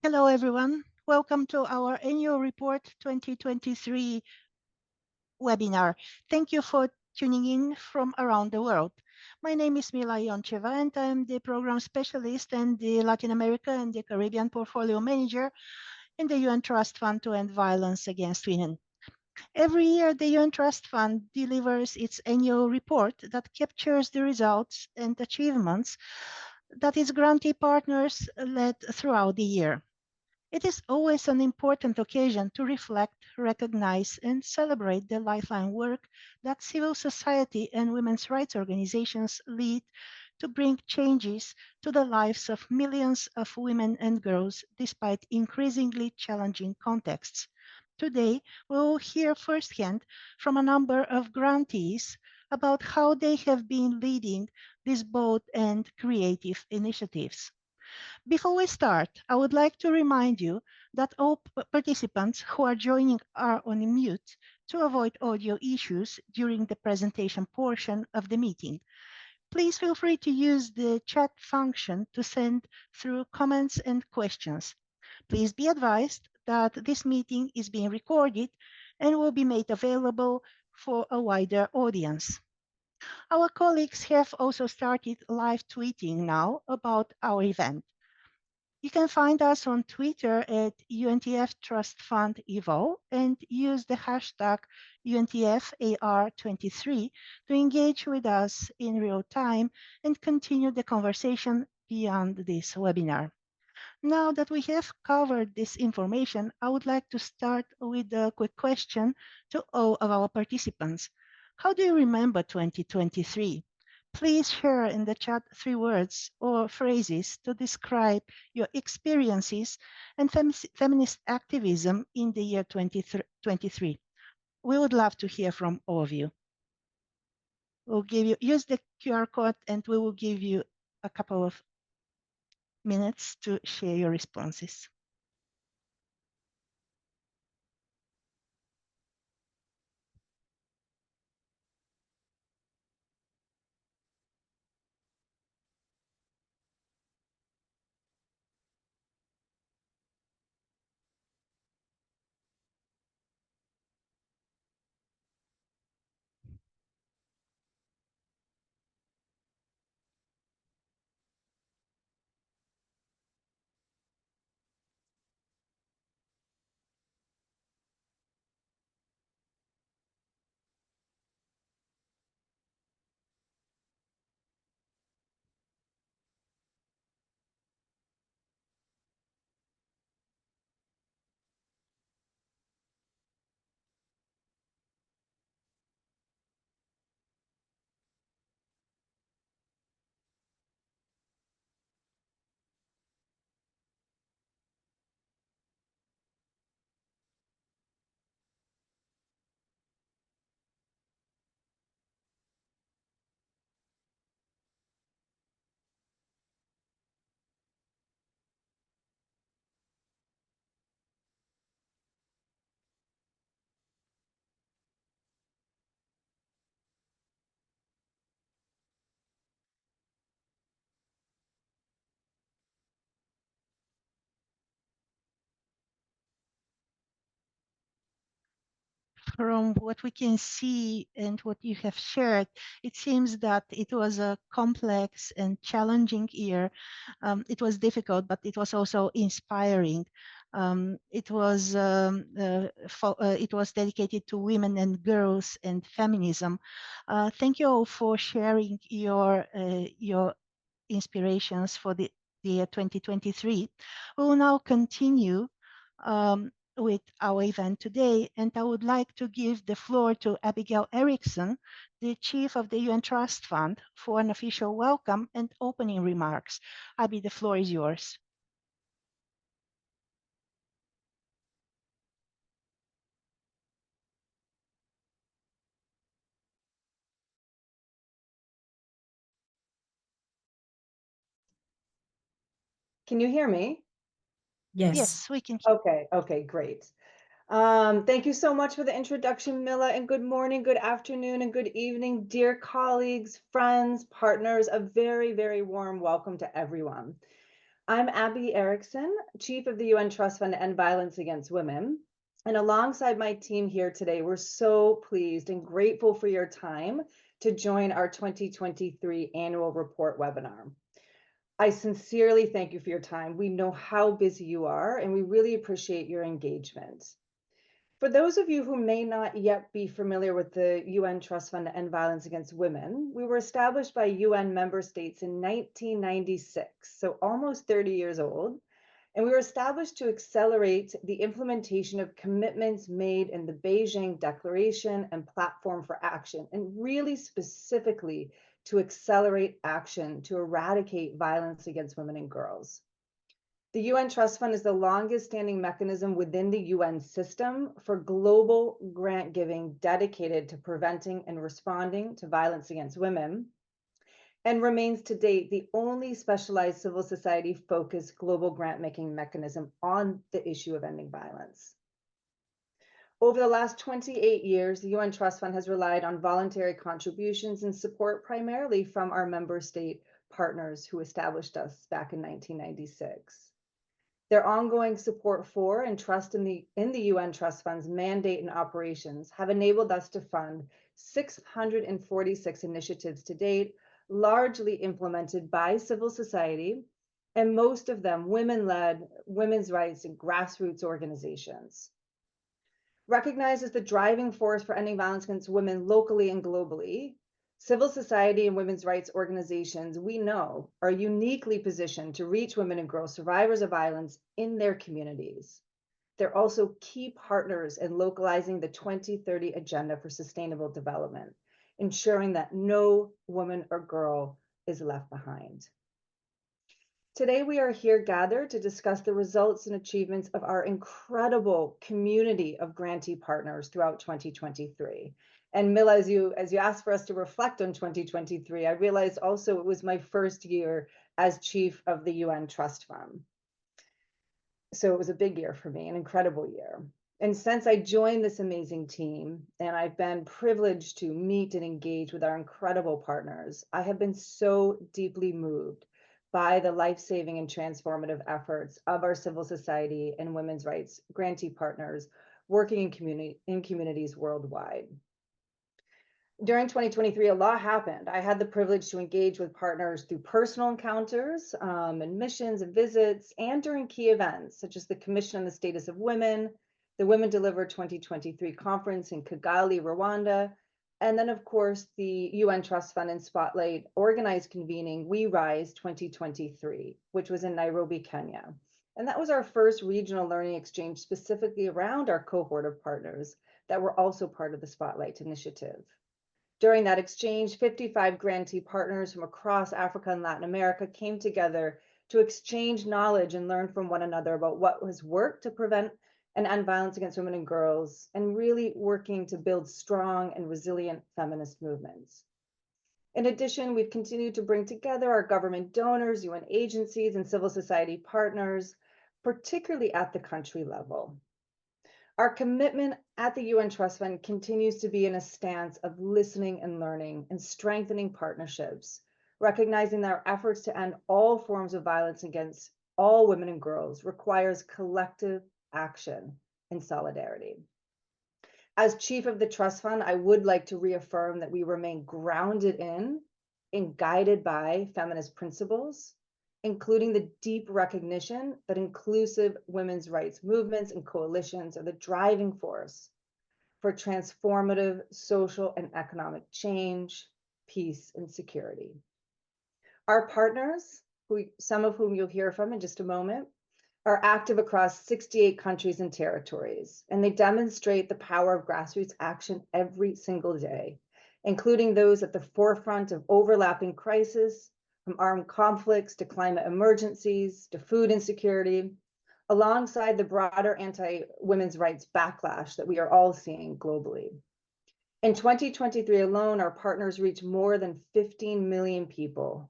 Hello, everyone. Welcome to our annual report 2023 webinar. Thank you for tuning in from around the world. My name is Mila Yoncheva, and I'm the program specialist and the Latin America and the Caribbean portfolio manager in the UN Trust Fund to End Violence Against Women. Every year, the UN Trust Fund delivers its annual report that captures the results and achievements that its grantee partners led throughout the year. It is always an important occasion to reflect, recognize, and celebrate the lifelong work that civil society and women's rights organizations lead to bring changes to the lives of millions of women and girls despite increasingly challenging contexts. Today, we will hear firsthand from a number of grantees about how they have been leading these bold and creative initiatives. Before we start, I would like to remind you that all participants who are joining are on mute to avoid audio issues during the presentation portion of the meeting. Please feel free to use the chat function to send through comments and questions. Please be advised that this meeting is being recorded and will be made available for a wider audience. Our colleagues have also started live tweeting now about our event. You can find us on Twitter at UNTF Trust Fund Evo and use the hashtag UNTFAR23 to engage with us in real time and continue the conversation beyond this webinar. Now that we have covered this information, I would like to start with a quick question to all of our participants. How do you remember 2023? Please share in the chat 3 words or phrases to describe your experiences and feminist activism in the year 2023. We would love to hear from all of you. We'll use the QR code and we will give you a couple of minutes to share your responses. From what we can see and what you have shared, it seems that it was a complex and challenging year. It was difficult, but it was also inspiring. It was dedicated to women and girls and feminism. Thank you all for sharing your inspirations for the year 2023. We will now continue with our event today, and I would like to give the floor to Abigail Erickson, the Chief of the UN Trust Fund, for an official welcome and opening remarks. Abby, the floor is yours. Can you hear me? Yes, we can. Okay, great. Thank you so much for the introduction, Mila, and good morning, good afternoon, and good evening, dear colleagues, friends, partners. A very, very warm welcome to everyone. I'm Abby Erickson, Chief of the UN Trust Fund to End Violence Against Women. And alongside my team here today, we're so pleased and grateful for your time to join our 2023 annual report webinar. I sincerely thank you for your time. We know how busy you are, and we really appreciate your engagement. For those of you who may not yet be familiar with the UN Trust Fund to End Violence Against Women, we were established by UN member states in 1996, so almost 30 years old. And we were established to accelerate the implementation of commitments made in the Beijing Declaration and Platform for Action, and really specifically to accelerate action to eradicate violence against women and girls. The UN Trust Fund is the longest standing mechanism within the UN system for global grant giving dedicated to preventing and responding to violence against women, and remains to date the only specialized civil society focused global grant making mechanism on the issue of ending violence. Over the last 28 years, the UN Trust Fund has relied on voluntary contributions and support primarily from our member state partners who established us back in 1996. Their ongoing support for and trust in the UN Trust Fund's mandate and operations have enabled us to fund 646 initiatives to date, largely implemented by civil society, and most of them women-led, women's rights, and grassroots organizations. Recognized as the driving force for ending violence against women locally and globally, civil society and women's rights organizations, we know, are uniquely positioned to reach women and girls survivors of violence in their communities. They're also key partners in localizing the 2030 Agenda for Sustainable Development, ensuring that no woman or girl is left behind. Today, we are here gathered to discuss the results and achievements of our incredible community of grantee partners throughout 2023. And Mila, as you asked for us to reflect on 2023, I realized also it was my first year as chief of the UN Trust Fund. So it was a big year for me, an incredible year. And since I joined this amazing team, and I've been privileged to meet and engage with our incredible partners, I have been so deeply moved by the life-saving and transformative efforts of our civil society and women's rights grantee partners working in communities worldwide. During 2023, a lot happened. I had the privilege to engage with partners through personal encounters and missions and visits, and during key events such as the Commission on the Status of Women, the Women Deliver 2023 conference in Kigali, Rwanda, and then, of course, the UN Trust Fund and Spotlight organized convening We Rise 2023, which was in Nairobi, Kenya. And that was our first regional learning exchange specifically around our cohort of partners that were also part of the Spotlight initiative. During that exchange, 55 grantee partners from across Africa and Latin America came together to exchange knowledge and learn from one another about what has worked to prevent and end violence against women and girls, and really working to build strong and resilient feminist movements. In addition, we've continued to bring together our government donors, UN agencies, and civil society partners, particularly at the country level. Our commitment at the UN Trust Fund continues to be in a stance of listening and learning and strengthening partnerships, recognizing that our efforts to end all forms of violence against all women and girls requires collective action and solidarity. As chief of the Trust Fund, I would like to reaffirm that we remain grounded in and guided by feminist principles, including the deep recognition that inclusive women's rights movements and coalitions are the driving force for transformative social and economic change, peace, and security. Our partners, some of whom you'll hear from in just a moment, are active across 68 countries and territories, and they demonstrate the power of grassroots action every single day, including those at the forefront of overlapping crises, from armed conflicts to climate emergencies to food insecurity, alongside the broader anti-women's rights backlash that we are all seeing globally. In 2023 alone, our partners reached more than 15 million people,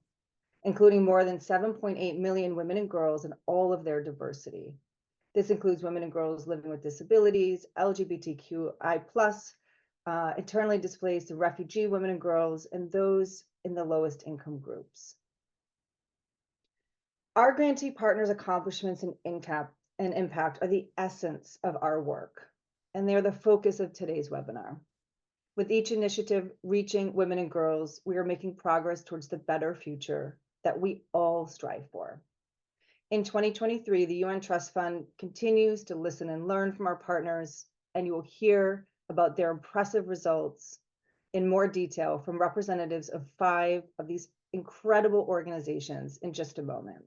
including more than 7.8 million women and girls in all of their diversity. This includes women and girls living with disabilities, LGBTQI+, internally displaced and refugee women and girls, and those in the lowest income groups. Our grantee partners' accomplishments and impact are the essence of our work, and they are the focus of today's webinar. With each initiative reaching women and girls, we are making progress towards the better future that we all strive for. In 2023, the UN Trust Fund continues to listen and learn from our partners, and you will hear about their impressive results in more detail from representatives of 5 of these incredible organizations in just a moment.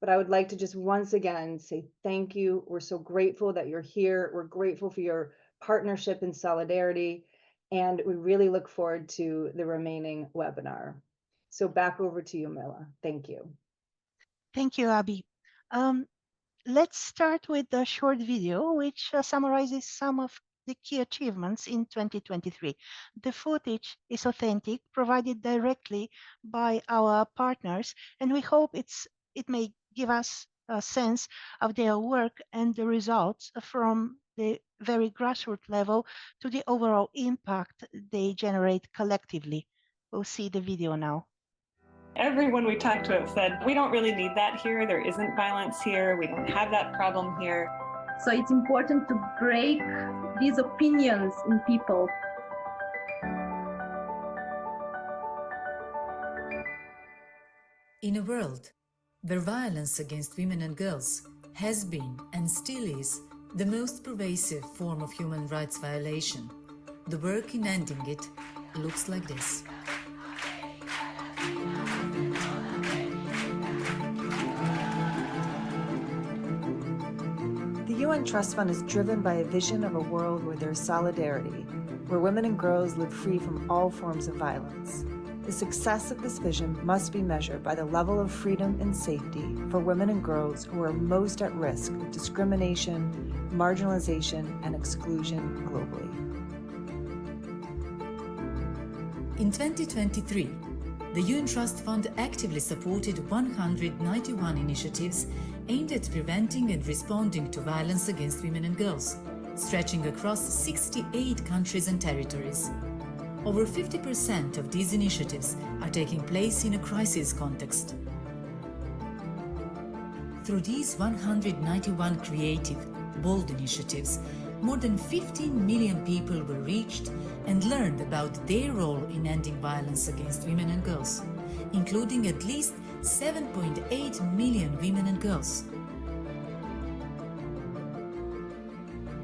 But I would like to just once again say thank you. We're so grateful that you're here. We're grateful for your partnership and solidarity, and we really look forward to the remaining webinar. So back over to you, Mila. Thank you. Thank you, Abby. Let's start with a short video which summarizes some of the key achievements in 2023. The footage is authentic, provided directly by our partners, and we hope it may give us a sense of their work and the results from the very grassroots level to the overall impact they generate collectively. We'll see the video now. Everyone we talked to have said, we don't really need that here. There isn't violence here. We don't have that problem here. So it's important to break these opinions in people. In a world where violence against women and girls has been and still is the most pervasive form of human rights violation, the work in ending it looks like this. The UN Trust Fund is driven by a vision of a world where there's solidarity, where women and girls live free from all forms of violence. The success of this vision must be measured by the level of freedom and safety for women and girls who are most at risk of discrimination, marginalization, and exclusion globally. In 2023, the UN Trust Fund actively supported 191 initiatives aimed at preventing and responding to violence against women and girls, stretching across 68 countries and territories. Over 50% of these initiatives are taking place in a crisis context. Through these 191 creative, bold initiatives, more than 15 million people were reached and learned about their role in ending violence against women and girls, including at least 7.8 million women and girls.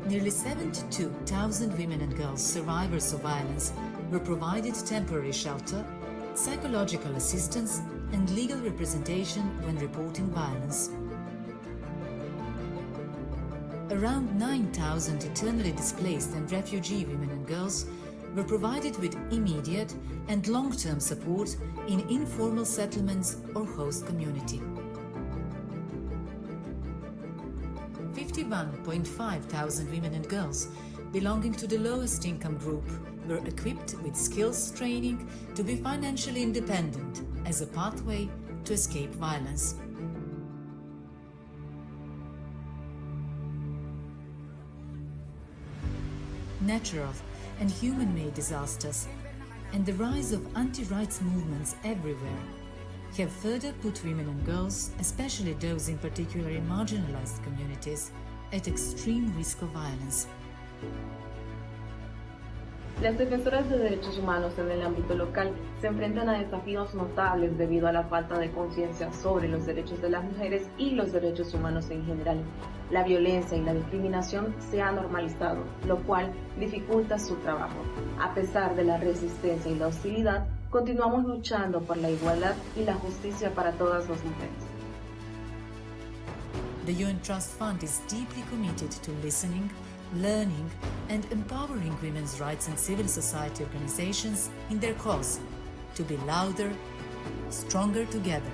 Nearly 72,000 women and girls survivors of violence were provided temporary shelter, psychological assistance, and legal representation when reporting violence. Around 9,000 internally displaced and refugee women and girls were provided with immediate and long-term support in informal settlements or host community. 51,500 women and girls belonging to the lowest income group were equipped with skills training to be financially independent as a pathway to escape violence. Natural and human-made disasters and the rise of anti-rights movements everywhere have further put women and girls, especially those in particularly marginalized communities, at extreme risk of violence. Las defensoras de derechos humanos en el ámbito local se enfrentan a desafíos notables debido a la falta de conciencia sobre los derechos de las mujeres y los derechos humanos en general. La violencia y la discriminación se han normalizado, lo cual dificulta su trabajo. A pesar de la resistencia y la hostilidad, continuamos luchando por la igualdad y la justicia para todas las mujeres. The UN Trust Fund is deeply committed to listening, learning, and empowering women's rights and civil society organizations in their cause to be louder, stronger together.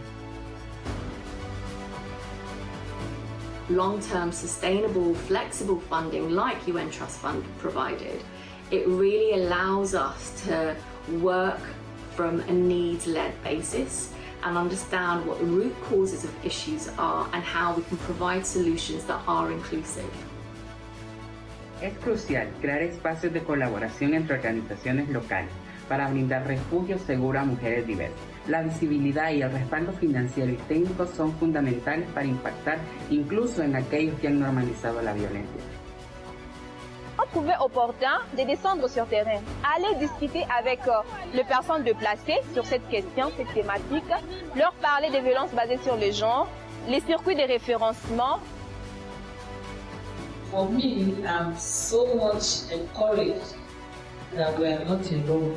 Long-term, sustainable, flexible funding like UN Trust Fund provided, it really allows us to work from a needs-led basis and understand what the root causes of issues are and how we can provide solutions that are inclusive. Es crucial crear espacios de colaboración entre organizaciones locales para brindar refugio seguro a mujeres diversas, La visibilidad y el respaldo financiero y técnico son fundamentales para impactar incluso en aquellos que han normalizado la violencia. On trouvait opportun de descendre sur terrain, aller discuter avec les personnes déplacées sur cette question, cette thématique, leur parler des violences basées sur le genre, les circuits de référencement. For me, I'm so much encouraged that we are not alone.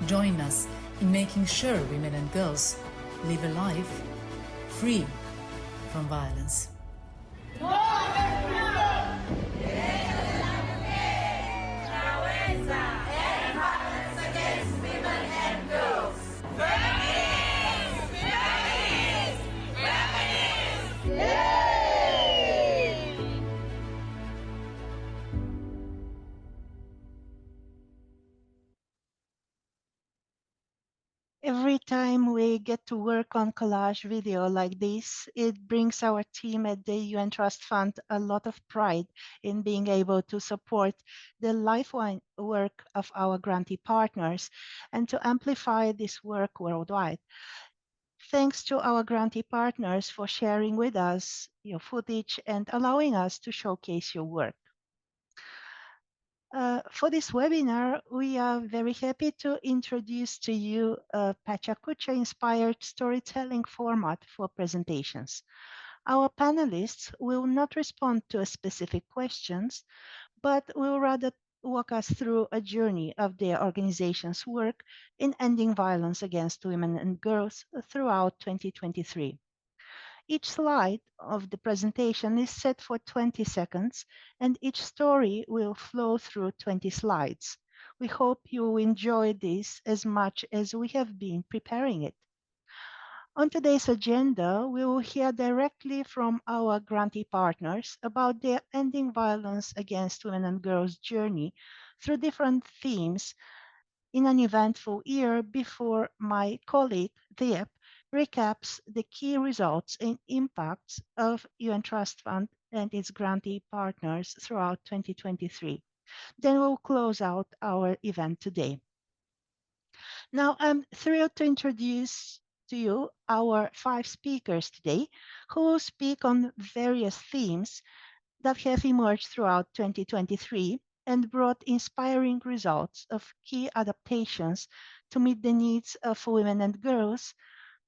Join us in making sure women and girls live a life free from violence. Every time we get to work on collage video like this, it brings our team at the UN Trust Fund a lot of pride in being able to support the lifeline work of our grantee partners and to amplify this work worldwide. Thanks to our grantee partners for sharing with us your footage and allowing us to showcase your work. For this webinar, we are very happy to introduce to you a Pachacucha-inspired storytelling format for presentations. Our panelists will not respond to specific questions, but will rather walk us through a journey of their organization's work in ending violence against women and girls throughout 2023. Each slide of the presentation is set for 20 seconds, and each story will flow through 20 slides. We hope you enjoy this as much as we have been preparing it. On today's agenda, we will hear directly from our grantee partners about their ending violence against women and girls journey through different themes in an eventful year before my colleague, Diep, recaps the key results and impacts of UN Trust Fund and its grantee partners throughout 2023. Then we'll close out our event today. Now, I'm thrilled to introduce to you our 5 speakers today who will speak on various themes that have emerged throughout 2023 and brought inspiring results of key adaptations to meet the needs of women and girls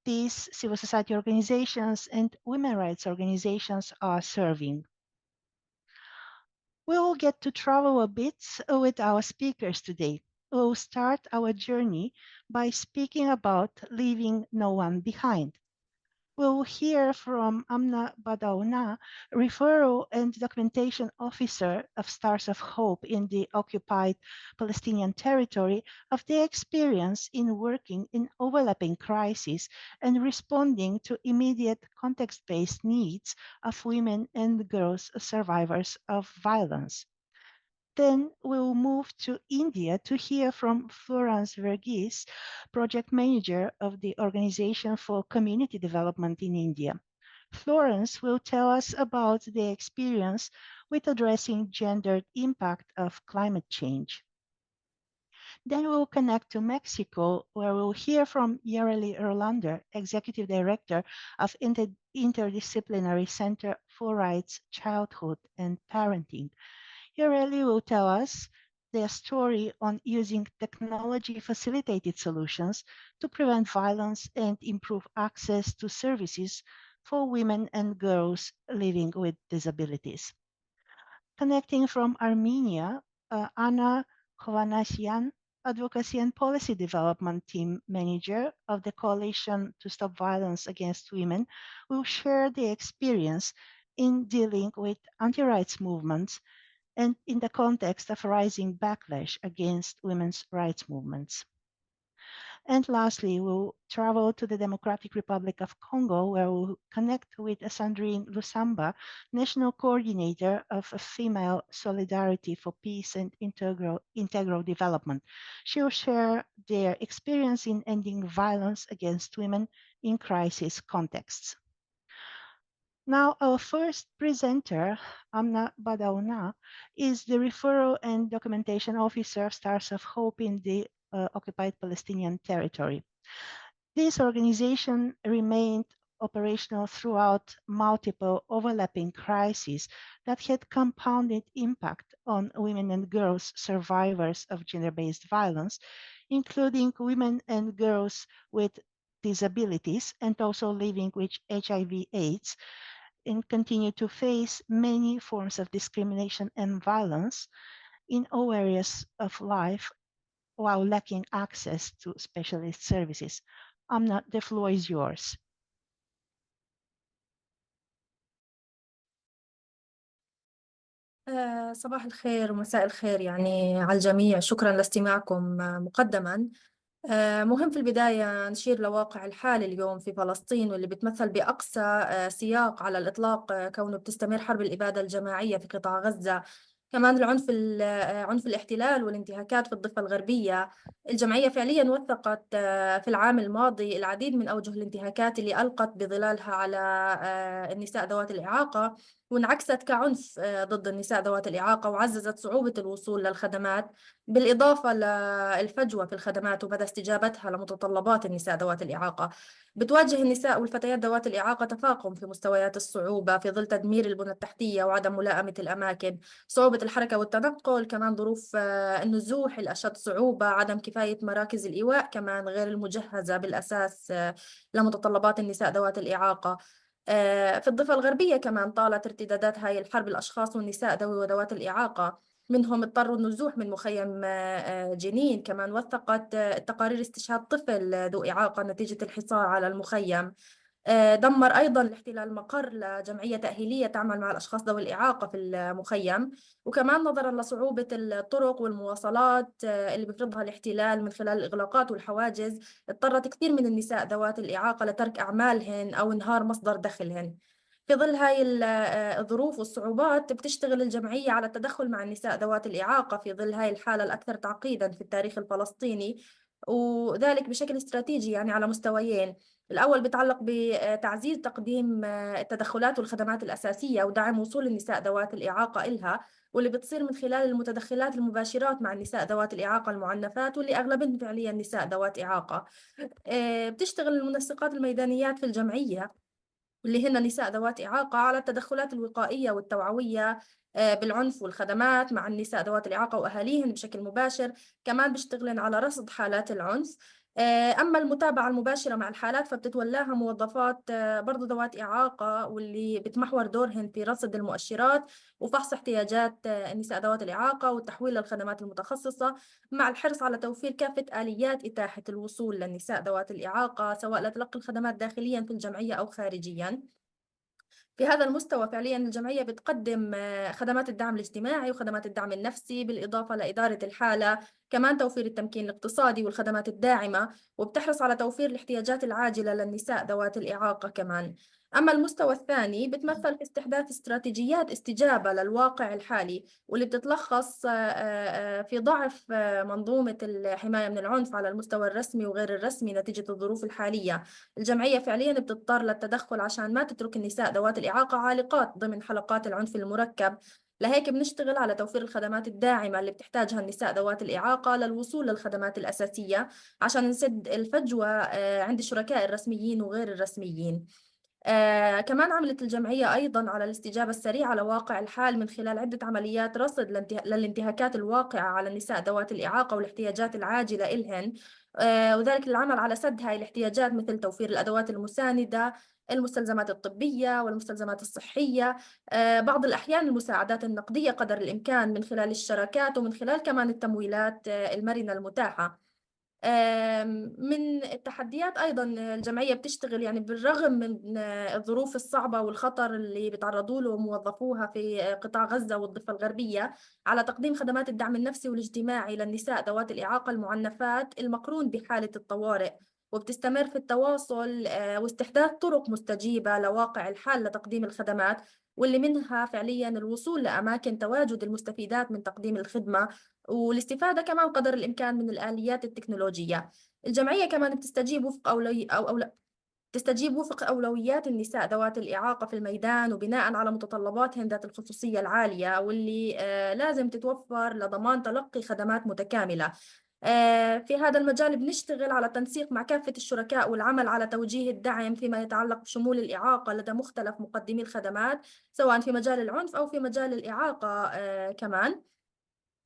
these civil society organizations and women rights organizations are serving. We will get to travel a bit with our speakers today. We'll start our journey by speaking about leaving no one behind. We'll hear from Amna Badauna, Referral and Documentation Officer of Stars of Hope in the occupied Palestinian Territory, of their experience in working in overlapping crises and responding to immediate context-based needs of women and girls survivors of violence. Then we'll move to India to hear from Florence Verghese, project manager of the Organization for Community Development in India. Florence will tell us about the experience with addressing gendered impact of climate change. Then we'll connect to Mexico, where we'll hear from Yareli Erlander, Executive Director of Interdisciplinary Centre for Rights, Childhood and Parenting. Yareli will tell us their story on using technology-facilitated solutions to prevent violence and improve access to services for women and girls living with disabilities. Connecting from Armenia, Anna Kovanasyan, Advocacy and Policy Development Team Manager of the Coalition to Stop Violence Against Women, will share the experience in dealing with anti-rights movements and in the context of rising backlash against women's rights movements. And lastly, we'll travel to the Democratic Republic of Congo, where we'll connect with Sandrine Lusamba, National Coordinator of Female Solidarity for Peace and Integral Development. She'll share their experience in ending violence against women in crisis contexts. Now, our first presenter, Amna Badauna, is the Referral and Documentation Officer of Stars of Hope in the occupied Palestinian Territory. This organization remained operational throughout multiple overlapping crises that had compounded impact on women and girls survivors of gender-based violence, including women and girls with disabilities and also living with HIV/AIDS, and continue to face many forms of discrimination and violence in all areas of life while lacking access to specialist services. Amna, the floor is yours. صباح الخير ومساء الخير يعني على الجميع. شكرا لاستماعكم مقدما. مهم في البداية نشير لواقع الحال اليوم في فلسطين، واللي بتمثل بأقصى سياق على الإطلاق كونه بتستمر حرب الإبادة الجماعية في قطاع غزة، كمان عنف الاحتلال والانتهاكات في الضفة الغربية. الجمعية فعليا وثقت في العام الماضي العديد من أوجه الانتهاكات اللي ألقت بظلالها على النساء ذوات الإعاقة، وانعكست كعنف ضد النساء ذوات الإعاقة، وعززت صعوبة الوصول للخدمات، بالإضافة للفجوة في الخدمات ومدى استجابتها لمتطلبات النساء ذوات الإعاقة. بتواجه النساء والفتيات ذوات الإعاقة تفاقم في مستويات الصعوبة في ظل تدمير البنى التحتية وعدم ملائمة الأماكن، صعوبة الحركة والتنقل، كمان ظروف النزوح الأشد صعوبة، عدم كفاية مراكز الإيواء كمان غير المجهزة بالأساس لمتطلبات النساء ذوات الإعاقة. في الضفة الغربية كمان طالت ارتدادات هاي الحرب الأشخاص والنساء ذوي وذوات الإعاقة، منهم اضطروا النزوح من مخيم جنين. كمان وثقت التقارير استشهاد طفل ذو إعاقة نتيجة الحصار على المخيم. دمر أيضا الاحتلال مقر لجمعية تأهيلية تعمل مع الأشخاص ذوي الإعاقة في المخيم. وكمان نظرا لصعوبة الطرق والمواصلات اللي بيفرضها الاحتلال من خلال الإغلاقات والحواجز، اضطرت كثير من النساء ذوات الإعاقة لترك أعمالهن أو انهار مصدر دخلهن. في ظل هاي الظروف والصعوبات بتشتغل الجمعية على التدخل مع النساء ذوات الإعاقة في ظل هاي الحالة الأكثر تعقيدا في التاريخ الفلسطيني، وذلك بشكل استراتيجي يعني على مستويين. الأول بيتعلق بتعزيز تقديم التدخلات والخدمات الأساسية ودعم وصول النساء ذوات الإعاقة إلها، واللي بتصير من خلال المتدخلات المباشرات مع النساء ذوات الإعاقة المعنفات، واللي أغلبهم فعليا نساء ذوات إعاقة. بتشتغل المنسقات الميدانيات في الجمعية واللي هن نساء ذوات إعاقة على التدخلات الوقائية والتوعوية بالعنف والخدمات مع النساء ذوات الإعاقة وأهاليهن بشكل مباشر. كمان بيشتغلن على رصد حالات العنف. أما المتابعة المباشرة مع الحالات فبتتولاها موظفات برضو ذوات إعاقة، واللي بتمحور دورهن في رصد المؤشرات وفحص احتياجات النساء ذوات الإعاقة والتحويل للخدمات المتخصصة، مع الحرص على توفير كافة آليات إتاحة الوصول للنساء ذوات الإعاقة سواء لتلقي الخدمات داخليا في الجمعية أو خارجيا. في هذا المستوى فعليا الجمعية بتقدم خدمات الدعم الاجتماعي وخدمات الدعم النفسي، بالإضافة لإدارة الحالة، كمان توفير التمكين الاقتصادي والخدمات الداعمة، وبتحرص على توفير الاحتياجات العاجلة للنساء ذوات الإعاقة كمان. أما المستوى الثاني بتمثل في استحداث استراتيجيات استجابة للواقع الحالي، واللي بتتلخص في ضعف منظومة الحماية من العنف على المستوى الرسمي وغير الرسمي نتيجة الظروف الحالية. الجمعية فعليا بتضطر للتدخل عشان ما تترك النساء ذوات الإعاقة عالقات ضمن حلقات العنف المركب. لهيك بنشتغل على توفير الخدمات الداعمة اللي بتحتاجها النساء ذوات الإعاقة للوصول للخدمات الأساسية عشان نسد الفجوة عند الشركاء الرسميين وغير الرسميين. كمان عملت الجمعية أيضا على الاستجابة السريعة لواقع الحال من خلال عدة عمليات رصد للانتهاكات الواقعة على النساء ذوات الإعاقة والاحتياجات العاجلة إلهن، وذلك العمل على سد هاي الاحتياجات مثل توفير الأدوات المساندة، المستلزمات الطبية والمستلزمات الصحية، بعض الأحيان المساعدات النقدية قدر الإمكان من خلال الشراكات ومن خلال كمان التمويلات المرنة المتاحة. من التحديات أيضا الجمعية بتشتغل يعني بالرغم من الظروف الصعبة والخطر اللي بيتعرضوا له موظفوها في قطاع غزة والضفة الغربية على تقديم خدمات الدعم النفسي والاجتماعي للنساء ذوات الإعاقة المعنفات المقرون بحالة الطوارئ، وبتستمر في التواصل واستحداث طرق مستجيبة لواقع الحال لتقديم الخدمات، واللي منها فعليا الوصول لأماكن تواجد المستفيدات من تقديم الخدمة والاستفادة كمان قدر الإمكان من الآليات التكنولوجية. الجمعية كمان بتستجيب وفق أولويات النساء ذوات الإعاقة في الميدان وبناء على متطلباتهن ذات الخصوصية العالية، واللي لازم تتوفر لضمان تلقي خدمات متكاملة. في هذا المجال بنشتغل على تنسيق مع كافة الشركاء والعمل على توجيه الدعم فيما يتعلق بشمول الإعاقة لدى مختلف مقدمي الخدمات، سواء في مجال العنف أو في مجال الإعاقة كمان.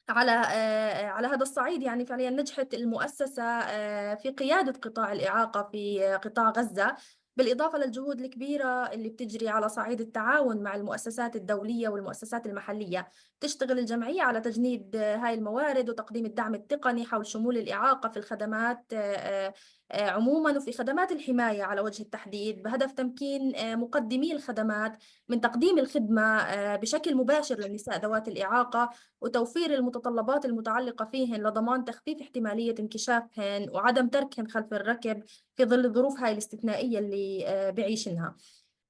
على هذا الصعيد يعني فعليا نجحت المؤسسة في قيادة قطاع الإعاقة في قطاع غزة، بالإضافة للجهود الكبيرة اللي بتجري على صعيد التعاون مع المؤسسات الدولية والمؤسسات المحلية. تشتغل الجمعية على تجنيد هاي الموارد وتقديم الدعم التقني حول شمول الإعاقة في الخدمات عموما وفي خدمات الحماية على وجه التحديد، بهدف تمكين مقدمي الخدمات من تقديم الخدمة بشكل مباشر للنساء ذوات الإعاقة وتوفير المتطلبات المتعلقة فيهن لضمان تخفيف احتمالية انكشافهن وعدم تركهن خلف الركب في ظل الظروف هاي الاستثنائية اللي بعيشنها.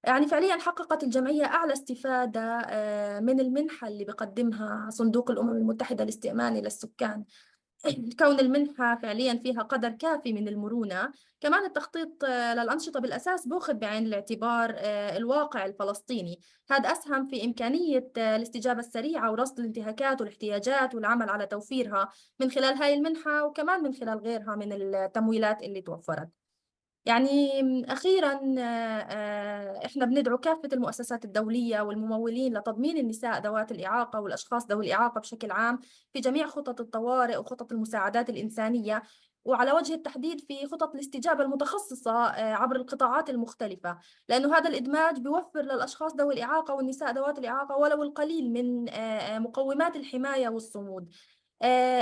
يعني فعليا حققت الجمعية أعلى استفادة من المنحة اللي بقدمها صندوق الأمم المتحدة الاستئماني للسكان، كون المنحة فعليا فيها قدر كافي من المرونة. كمان التخطيط للأنشطة بالأساس بأخذ بعين الاعتبار الواقع الفلسطيني، هذا أسهم في إمكانية الاستجابة السريعة ورصد الانتهاكات والاحتياجات والعمل على توفيرها من خلال هاي المنحة وكمان من خلال غيرها من التمويلات اللي توفرت. يعني أخيراً إحنا بندعو كافة المؤسسات الدولية والممولين لتضمين النساء ذوات الإعاقة والأشخاص ذوي الإعاقة بشكل عام في جميع خطط الطوارئ وخطط المساعدات الإنسانية، وعلى وجه التحديد في خطط الاستجابة المتخصصة عبر القطاعات المختلفة، لأنه هذا الإدماج بيوفر للأشخاص ذوي الإعاقة والنساء ذوات الإعاقة ولو القليل من مقومات الحماية والصمود.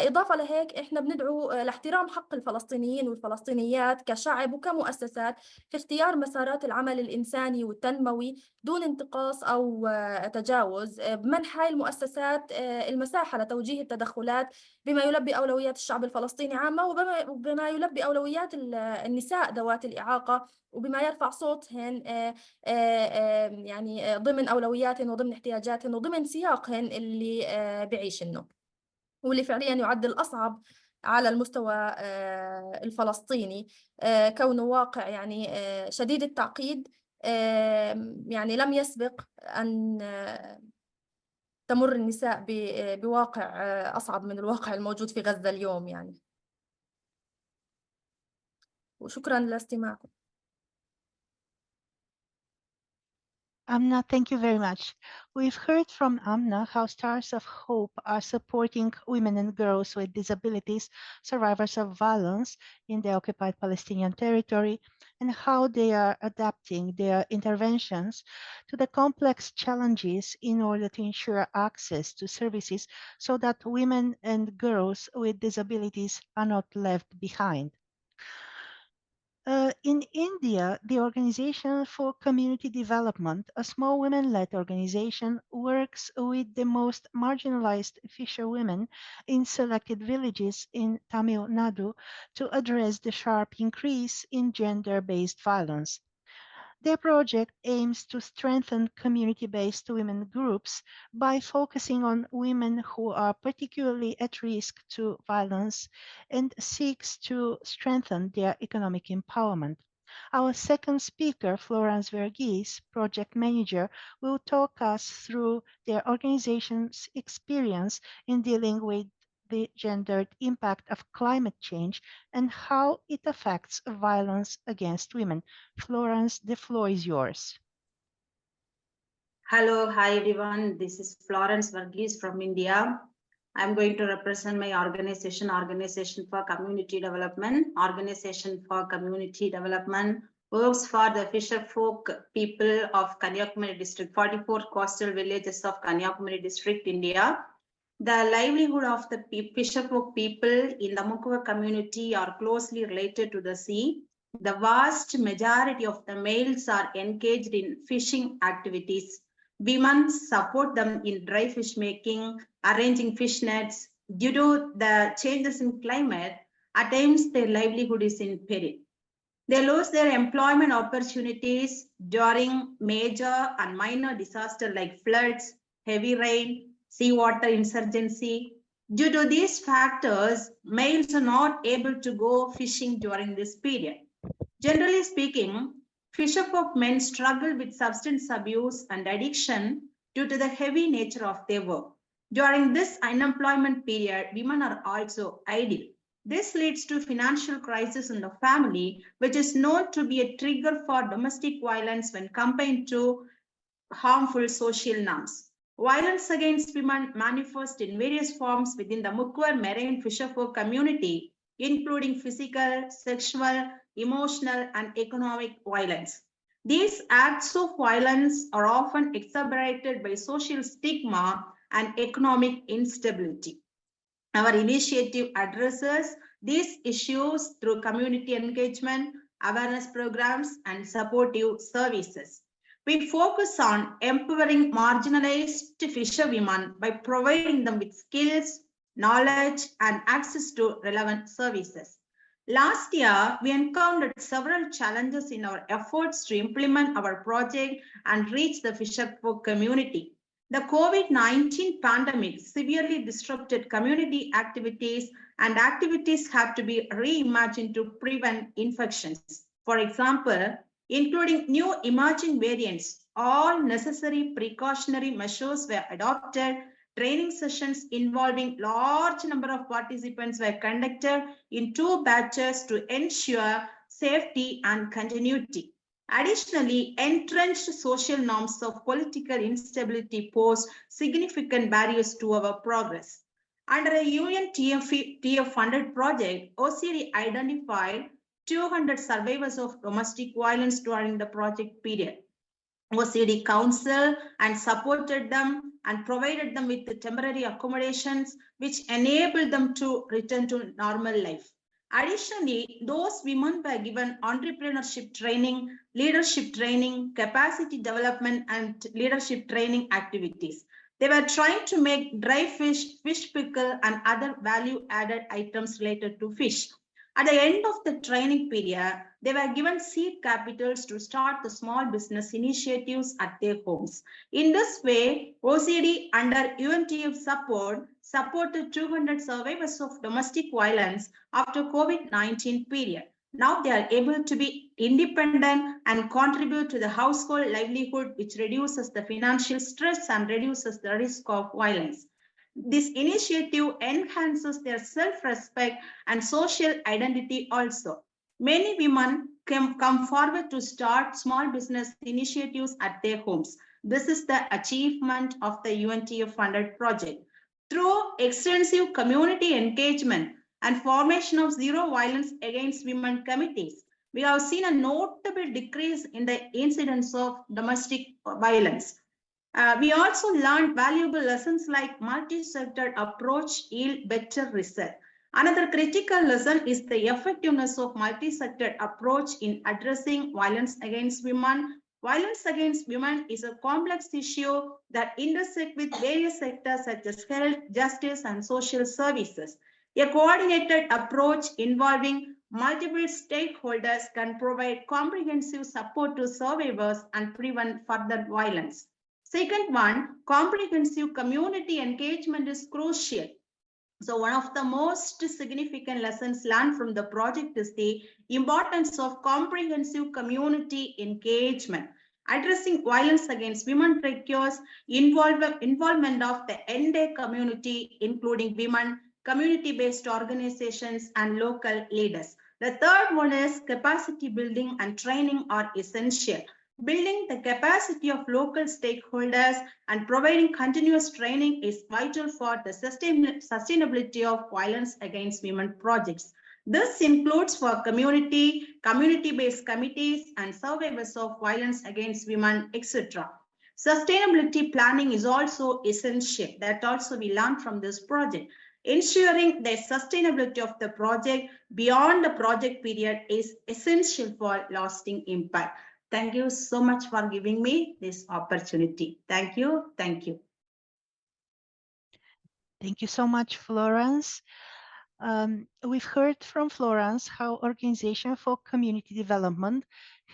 إضافة لهيك إحنا بندعو لاحترام حق الفلسطينيين والفلسطينيات كشعب وكمؤسسات في اختيار مسارات العمل الإنساني والتنموي دون انتقاص أو تجاوز، بمنح هاي المؤسسات المساحة لتوجيه التدخلات بما يلبي أولويات الشعب الفلسطيني عامة وبما يلبي أولويات النساء ذوات الإعاقة وبما يرفع صوتهن يعني ضمن أولوياتهن وضمن احتياجاتهن وضمن سياقهن اللي بعيشنه، واللي فعليا يعد الأصعب على المستوى الفلسطيني كونه واقع يعني شديد التعقيد، يعني لم يسبق أن تمر النساء بواقع أصعب من الواقع الموجود في غزة اليوم يعني. وشكرا لاستماعكم. Amna, thank you very much. We've heard from Amna how Stars of Hope are supporting women and girls with disabilities, survivors of violence in the occupied Palestinian territory, and how they are adapting their interventions to the complex challenges in order to ensure access to services so that women and girls with disabilities are not left behind. In India, the Organization for Community Development, a small women-led organization, works with the most marginalized fisherwomen in selected villages in Tamil Nadu to address the sharp increase in gender-based violence. Their project aims to strengthen community-based women groups by focusing on women who are particularly at risk to violence and seeks to strengthen their economic empowerment. Our second speaker, Florence Verghese, project manager, will talk us through their organization's experience in dealing with the gendered impact of climate change and how it affects violence against women. Florence, the floor is yours. Hello, hi everyone. This is Florence Verghese from India. I'm going to represent my organization, Organization for Community Development. Organization for Community Development works for the fisherfolk people of Kanyakumari district, 44 coastal villages of Kanyakumari district, India. The livelihood of the fisherfolk people in the Mukwa community are closely related to the sea. The vast majority of the males are engaged in fishing activities. Women support them in dry fish making, arranging fish nets. Due to the changes in climate, at times their livelihood is in peril. They lose their employment opportunities during major and minor disasters like floods, heavy rain, seawater insurgency. Due to these factors, males are not able to go fishing during this period. Generally speaking, fisherfolk men struggle with substance abuse and addiction due to the heavy nature of their work. During this unemployment period, women are also idle. This leads to financial crisis in the family, which is known to be a trigger for domestic violence when combined to harmful social norms. Violence against women manifests in various forms within the Mukwar Marine Fisherfolk community, including physical, sexual, emotional, and economic violence. These acts of violence are often exacerbated by social stigma and economic instability. Our initiative addresses these issues through community engagement, awareness programs, and supportive services. We focus on empowering marginalized fisherwomen by providing them with skills, knowledge, and access to relevant services. Last year, we encountered several challenges in our efforts to implement our project and reach the fisherfolk community. The COVID-19 pandemic severely disrupted community activities, and activities have to be reimagined to prevent infections. For example, including new emerging variants, all necessary precautionary measures were adopted. Training sessions involving large number of participants were conducted in 2 batches to ensure safety and continuity. Additionally, entrenched social norms of political instability pose significant barriers to our progress. Under a UNTF-funded project, OCD identified 200 survivors of domestic violence during the project period. OCD counseled and supported them and provided them with the temporary accommodations which enabled them to return to normal life. Additionally, those women were given entrepreneurship training, leadership training, capacity development, and leadership training activities. They were trying to make dry fish, fish pickle, and other value-added items related to fish. At the end of the training period, they were given seed capitals to start the small business initiatives at their homes. In this way, OCD under UNTF support supported 200 survivors of domestic violence after COVID-19 period. Now they are able to be independent and contribute to the household livelihood, which reduces the financial stress and reduces the risk of violence. This initiative enhances their self-respect and social identity also. Many women come forward to start small business initiatives at their homes. This is the achievement of the UNTF-funded project. Through extensive community engagement and formation of zero violence against women committees, we have seen a notable decrease in the incidence of domestic violence. We also learned valuable lessons like multi-sector approach yield better result. Another critical lesson is the effectiveness of multi-sector approach in addressing violence against women. Violence against women is a complex issue that intersects with various sectors such as health, justice, and social services. A coordinated approach involving multiple stakeholders can provide comprehensive support to survivors and prevent further violence. Second one, comprehensive community engagement is crucial. So one of the most significant lessons learned from the project is the importance of comprehensive community engagement. Addressing violence against women requires involvement of the entire community, including women, community-based organizations, and local leaders. The third one is capacity building and training are essential. Building the capacity of local stakeholders and providing continuous training is vital for the sustainability of violence against women projects. This includes for community-based committees and survivors of violence against women, etc. Sustainability planning is also essential. That also we learned from this project. Ensuring the sustainability of the project beyond the project period is essential for lasting impact. Thank you so much for giving me this opportunity. Thank you. Thank you. Thank you so much, Florence. We've heard from Florence how Organization for Community Development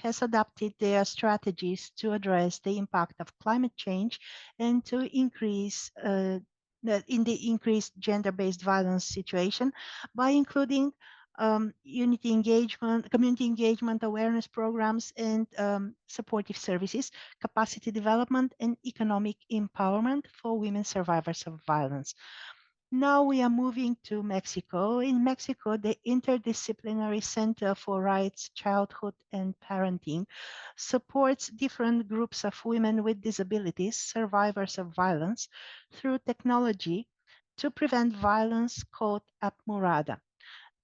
has adapted their strategies to address the impact of climate change and to increase in the increased gender-based violence situation by including community engagement, awareness programs, and supportive services, capacity development, and economic empowerment for women survivors of violence. Now we are moving to Mexico. In Mexico, the Interdisciplinary Centre for Rights, Childhood and Parenting supports different groups of women with disabilities, survivors of violence, through technology to prevent violence called App Morada.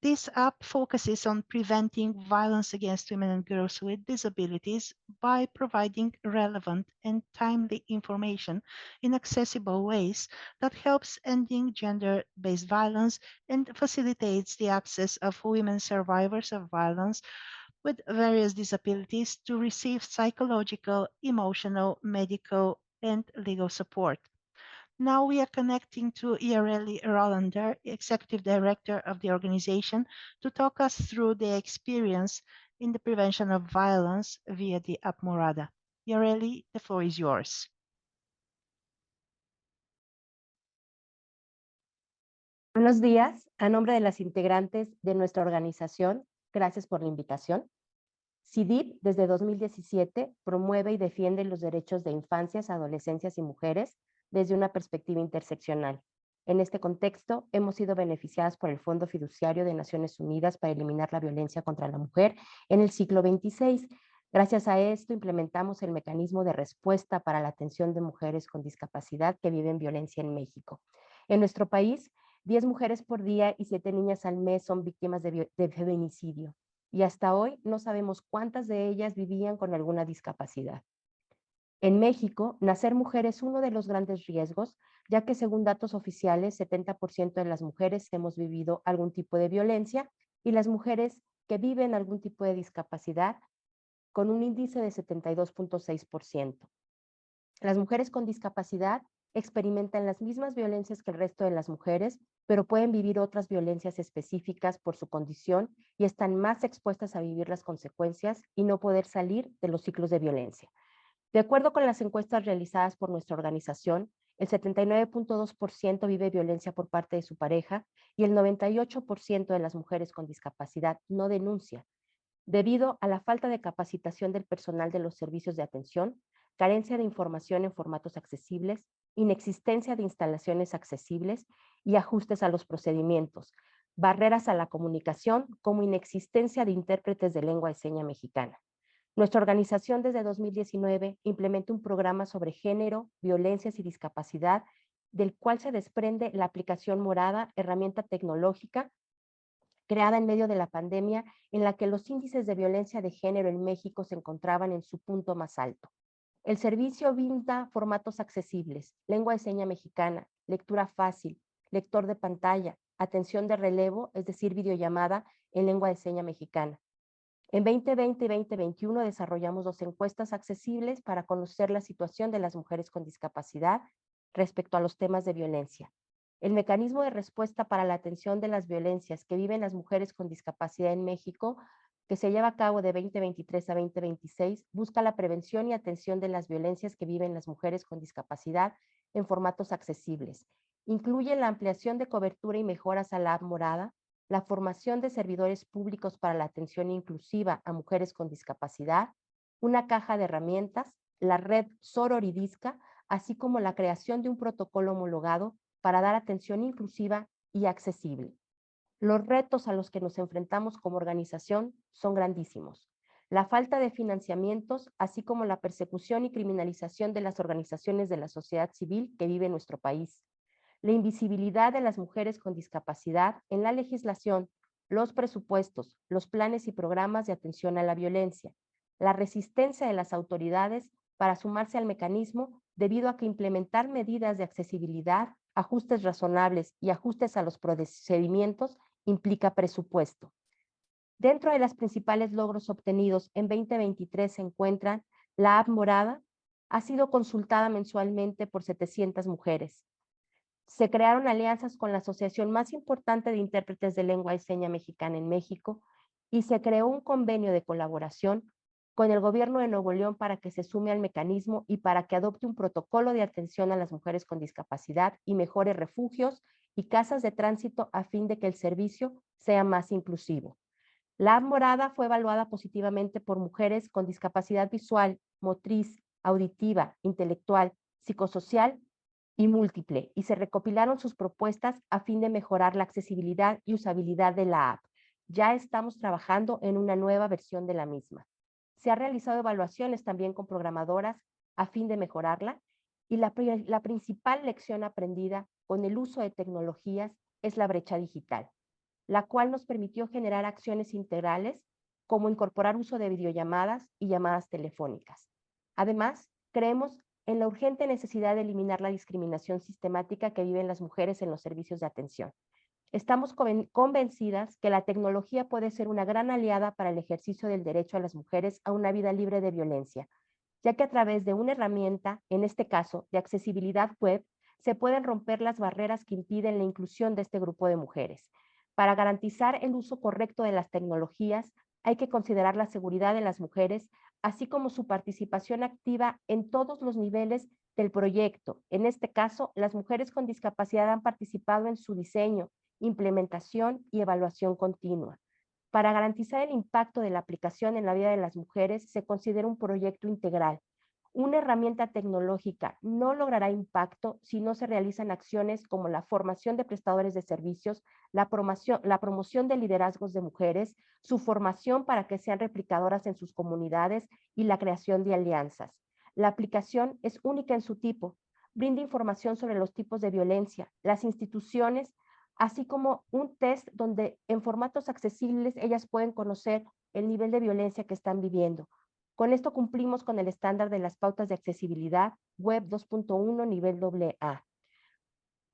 This app focuses on preventing violence against women and girls with disabilities by providing relevant and timely information in accessible ways that helps ending gender-based violence and facilitates the access of women survivors of violence with various disabilities to receive psychological, emotional, medical, and legal support. Now we are connecting to Yareli Rollander, Executive Director of the organization, to talk us through their experience in the prevention of violence via the App Morada. Yareli, the floor is yours. Buenos días. A nombre de las integrantes de nuestra organización, gracias por la invitación. CIDIP, desde 2017, promueve y defiende los derechos de infancias, adolescencias y mujeres desde una perspectiva interseccional. En este contexto, hemos sido beneficiadas por el Fondo Fiduciario de Naciones Unidas para eliminar la violencia contra la mujer en el siglo XXVI. Gracias a esto, implementamos el mecanismo de respuesta para la atención de mujeres con discapacidad que viven violencia en México. En nuestro país, 10 mujeres por día y 7 niñas al mes son víctimas de feminicidio. Y hasta hoy no sabemos cuántas de ellas vivían con alguna discapacidad. En México, nacer mujer es uno de los grandes riesgos, ya que según datos oficiales, 70% de las mujeres hemos vivido algún tipo de violencia y las mujeres que viven algún tipo de discapacidad con un índice de 72.6%. Las mujeres con discapacidad experimentan las mismas violencias que el resto de las mujeres, pero pueden vivir otras violencias específicas por su condición y están más expuestas a vivir las consecuencias y no poder salir de los ciclos de violencia. De acuerdo con las encuestas realizadas por nuestra organización, el 79.2% vive violencia por parte de su pareja y el 98% de las mujeres con discapacidad no denuncia, debido a la falta de capacitación del personal de los servicios de atención, carencia de información en formatos accesibles, inexistencia de instalaciones accesibles y ajustes a los procedimientos, barreras a la comunicación como inexistencia de intérpretes de lengua de seña mexicana. Nuestra organización desde 2019 implementa un programa sobre género, violencias y discapacidad, del cual se desprende la aplicación Morada, herramienta tecnológica creada en medio de la pandemia, en la que los índices de violencia de género en México se encontraban en su punto más alto. El servicio brinda formatos accesibles, lengua de seña mexicana, lectura fácil, lector de pantalla, atención de relevo, es decir, videollamada en lengua de seña mexicana. En 2020 y 2021 desarrollamos 2 encuestas accesibles para conocer la situación de las mujeres con discapacidad respecto a los temas de violencia. El mecanismo de respuesta para la atención de las violencias que viven las mujeres con discapacidad en México, que se lleva a cabo de 2023 a 2026, busca la prevención y atención de las violencias que viven las mujeres con discapacidad en formatos accesibles. Incluye la ampliación de cobertura y mejoras a la App Morada, la formación de servidores públicos para la atención inclusiva a mujeres con discapacidad, una caja de herramientas, la red Sororidisca, así como la creación de un protocolo homologado para dar atención inclusiva y accesible. Los retos a los que nos enfrentamos como organización son grandísimos. La falta de financiamientos, así como la persecución y criminalización de las organizaciones de la sociedad civil que vive en nuestro país. La invisibilidad de las mujeres con discapacidad en la legislación, los presupuestos, los planes y programas de atención a la violencia, la resistencia de las autoridades para sumarse al mecanismo debido a que implementar medidas de accesibilidad, ajustes razonables y ajustes a los procedimientos implica presupuesto. Dentro de los principales logros obtenidos en 2023 se encuentran la App Morada, ha sido consultada mensualmente por 700 mujeres. Se crearon alianzas con la asociación más importante de intérpretes de lengua y seña mexicana en México y se creó un convenio de colaboración con el gobierno de Nuevo León para que se sume al mecanismo y para que adopte un protocolo de atención a las mujeres con discapacidad y mejore refugios y casas de tránsito a fin de que el servicio sea más inclusivo. La App Morada fue evaluada positivamente por mujeres con discapacidad visual, motriz, auditiva, intelectual, psicosocial y múltiple, y se recopilaron sus propuestas a fin de mejorar la accesibilidad y usabilidad de la app. Ya estamos trabajando en una nueva versión de la misma. Se han realizado evaluaciones también con programadoras a fin de mejorarla, y la principal lección aprendida con el uso de tecnologías es la brecha digital, la cual nos permitió generar acciones integrales como incorporar uso de videollamadas y llamadas telefónicas. Además, creemos en la urgente necesidad de eliminar la discriminación sistemática que viven las mujeres en los servicios de atención. Estamos convencidas que la tecnología puede ser una gran aliada para el ejercicio del derecho a las mujeres a una vida libre de violencia, ya que a través de una herramienta, en este caso de accesibilidad web, se pueden romper las barreras que impiden la inclusión de este grupo de mujeres. Para garantizar el uso correcto de las tecnologías, hay que considerar la seguridad de las mujeres, así como su participación activa en todos los niveles del proyecto. En este caso, las mujeres con discapacidad han participado en su diseño, implementación y evaluación continua. Para garantizar el impacto de la aplicación en la vida de las mujeres, se considera un proyecto integral. Una herramienta tecnológica no logrará impacto si no se realizan acciones como la formación de prestadores de servicios, la promoción de liderazgos de mujeres, su formación para que sean replicadoras en sus comunidades y la creación de alianzas. La aplicación es única en su tipo, brinda información sobre los tipos de violencia, las instituciones, así como un test donde en formatos accesibles ellas pueden conocer el nivel de violencia que están viviendo. Con esto cumplimos con el estándar de las pautas de accesibilidad Web 2.1 nivel AA.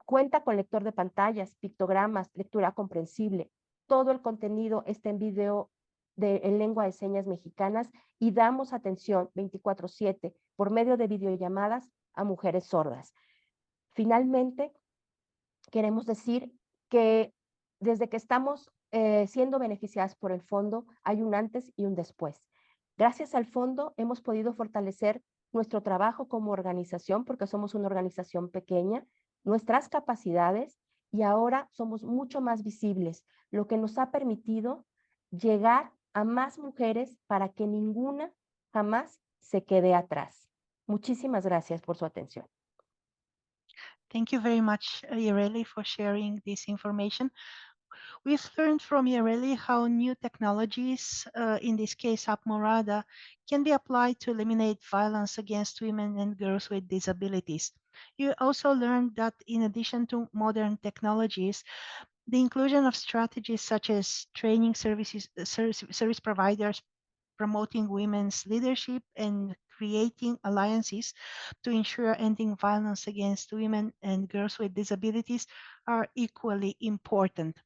Cuenta con lector de pantallas, pictogramas, lectura comprensible. Todo el contenido está en video en lengua de señas mexicanas y damos atención 24/7 por medio de videollamadas a mujeres sordas. Finalmente, queremos decir que desde que estamos siendo beneficiadas por el fondo, hay un antes y un después. Gracias al fondo hemos podido fortalecer nuestro trabajo como organización, porque somos una organización pequeña, nuestras capacidades, y ahora somos mucho más visibles, lo que nos ha permitido llegar a más mujeres para que ninguna jamás se quede atrás. Muchísimas gracias por su atención. Thank you very much, Ireli, for sharing this information. We've learned from Ireli how new technologies, in this case App Morada, can be applied to eliminate violence against women and girls with disabilities. You also learned that in addition to modern technologies, the inclusion of strategies such as training service providers, promoting women's leadership, and creating alliances to ensure ending violence against women and girls with disabilities are equally important.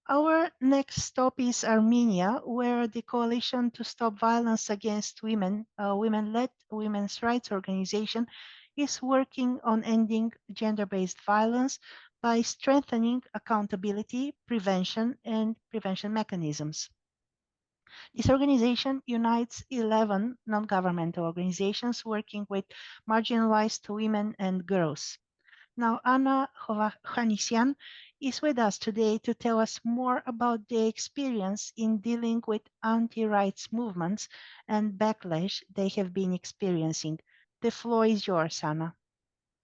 Our next stop is Armenia, where the Coalition to Stop Violence Against Women, a women-led women's rights organization, is working on ending gender-based violence by strengthening accountability, prevention, and prevention mechanisms. This organization unites 11 non-governmental organizations working with marginalized women and girls. Now, Anna Hovhannisyan is with us today to tell us more about their experience in dealing with anti-rights movements and backlash they have been experiencing. The floor is yours, Anna.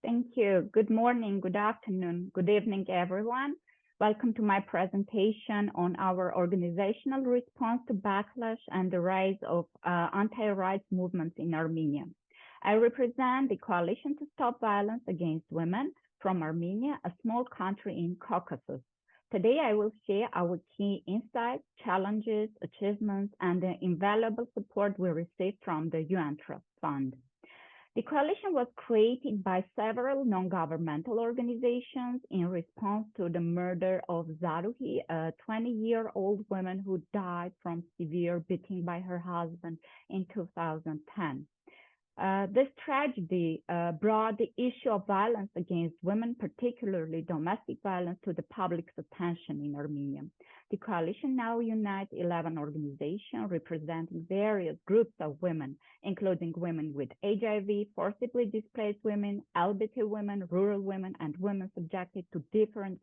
Thank you. Good morning, good afternoon, good evening, everyone. Welcome to my presentation on our organizational response to backlash and the rise of anti-rights movements in Armenia. I represent the Coalition to Stop Violence Against Women from Armenia, a small country in Caucasus. Today, I will share our key insights, challenges, achievements, and the invaluable support we received from the UN Trust Fund. The coalition was created by several non-governmental organizations in response to the murder of Zaruhi, a 20-year-old woman who died from severe beating by her husband in 2010. This tragedy brought the issue of violence against women, particularly domestic violence, to the public's attention in Armenia. The coalition now unites 11 organizations representing various groups of women, including women with HIV, forcibly displaced women, LGBT women, rural women, and women subjected to different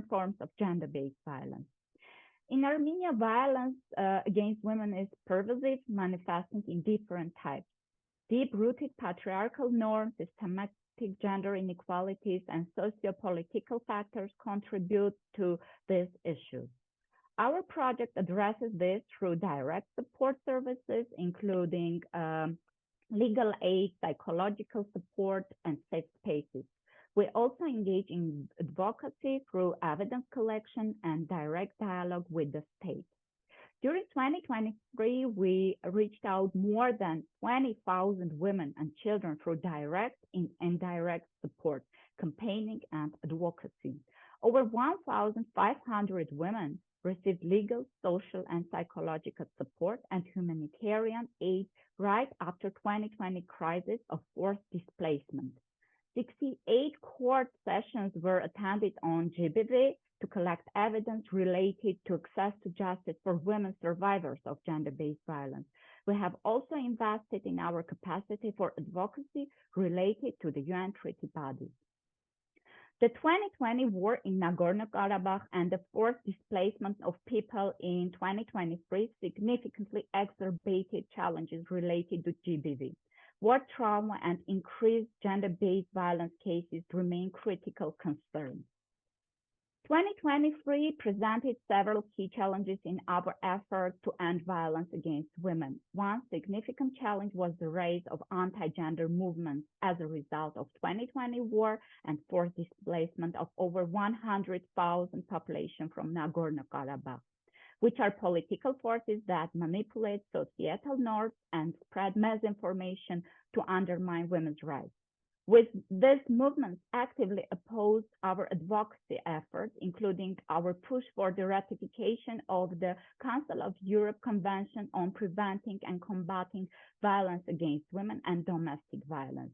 forms of gender-based violence. In Armenia, violence against women is pervasive, manifesting in different types. Deep-rooted patriarchal norms, systematic gender inequalities, and socio-political factors contribute to these issues. Our project addresses this through direct support services, including legal aid, psychological support, and safe spaces. We also engage in advocacy through evidence collection and direct dialogue with the state. During 2023, we reached out more than 20,000 women and children through direct and indirect support, campaigning, and advocacy. Over 1,500 women received legal, social, and psychological support and humanitarian aid right after 2020 crisis of forced displacement. 68 court sessions were attended on GBV to collect evidence related to access to justice for women survivors of gender-based violence. We have also invested in our capacity for advocacy related to the UN treaty bodies. The 2020 war in Nagorno-Karabakh and the forced displacement of people in 2023 significantly exacerbated challenges related to GBV. War trauma and increased gender-based violence cases remain critical concerns. 2023 presented several key challenges in our effort to end violence against women. One significant challenge was the rise of anti-gender movements as a result of 2020 war and forced displacement of over 100,000 population from Nagorno-Karabakh, which are political forces that manipulate societal norms and spread misinformation to undermine women's rights. With these movements actively opposed our advocacy efforts, including our push for the ratification of the Council of Europe Convention on Preventing and Combating Violence Against Women and Domestic Violence.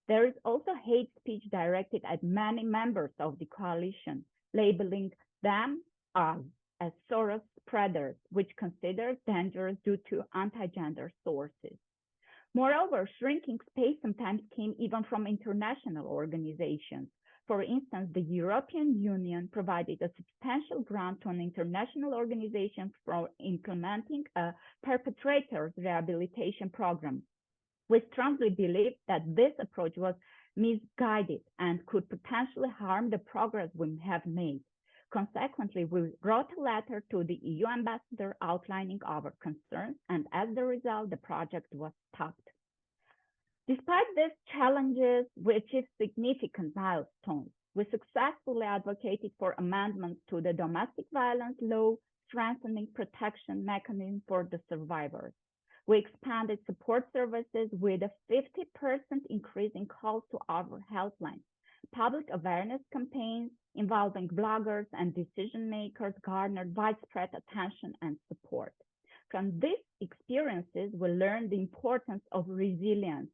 There is also hate speech directed at many members of the coalition, labeling them as Soros spreaders, which considered dangerous due to anti-gender sources. Moreover, shrinking space sometimes came even from international organizations. For instance, the European Union provided a substantial grant to an international organization for implementing a perpetrators rehabilitation program. We strongly believe that this approach was misguided and could potentially harm the progress we have made. Consequently, we wrote a letter to the EU ambassador outlining our concerns, and as a result, the project was stopped. Despite these challenges, we achieved significant milestones. We successfully advocated for amendments to the domestic violence law, strengthening protection mechanisms for the survivors. We expanded support services with a 50% increase in calls to our helpline. Public awareness campaigns involving bloggers and decision makers garnered widespread attention and support. From these experiences, we learned the importance of resilience.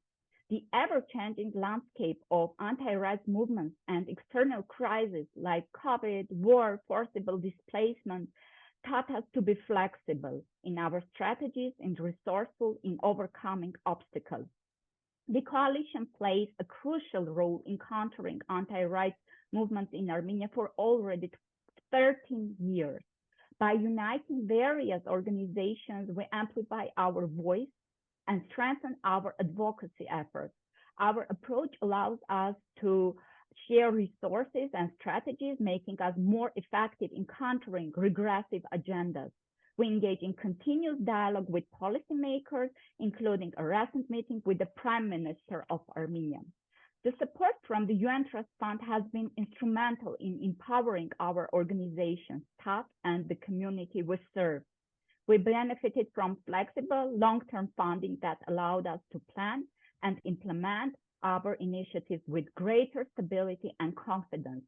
The ever-changing landscape of anti-rights movements and external crises like COVID, war, forcible displacement taught us to be flexible in our strategies and resourceful in overcoming obstacles. The coalition plays a crucial role in countering anti-rights movements in Armenia for already 13 years. By uniting various organizations, we amplify our voice and strengthen our advocacy efforts. Our approach allows us to share resources and strategies, making us more effective in countering regressive agendas. We engage in continuous dialogue with policymakers, including a recent meeting with the Prime Minister of Armenia. The support from the UN Trust Fund has been instrumental in empowering our organization, staff, and the community we serve. We benefited from flexible, long-term funding that allowed us to plan and implement our initiatives with greater stability and confidence.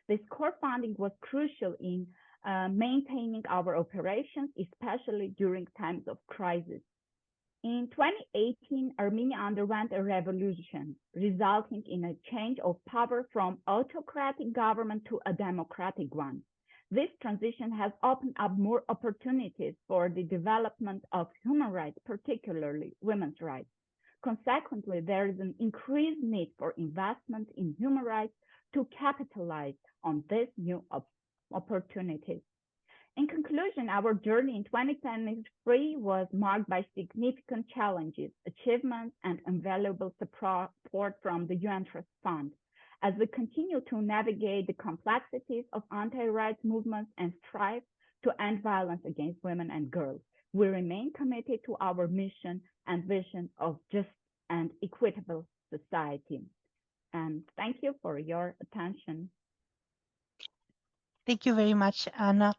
This core funding was crucial in maintaining our operations, especially during times of crisis. In 2018, Armenia underwent a revolution, resulting in a change of power from autocratic government to a democratic one. This transition has opened up more opportunities for the development of human rights, particularly women's rights. Consequently, there is an increased need for investment in human rights to capitalize on these new opportunities. In conclusion, our journey in 2023 was marked by significant challenges, achievements, and invaluable support from the UN Trust Fund. As we continue to navigate the complexities of anti-rights movements and strive to end violence against women and girls, we remain committed to our mission and vision of just and equitable society. And thank you for your attention. Thank you very much, Anna.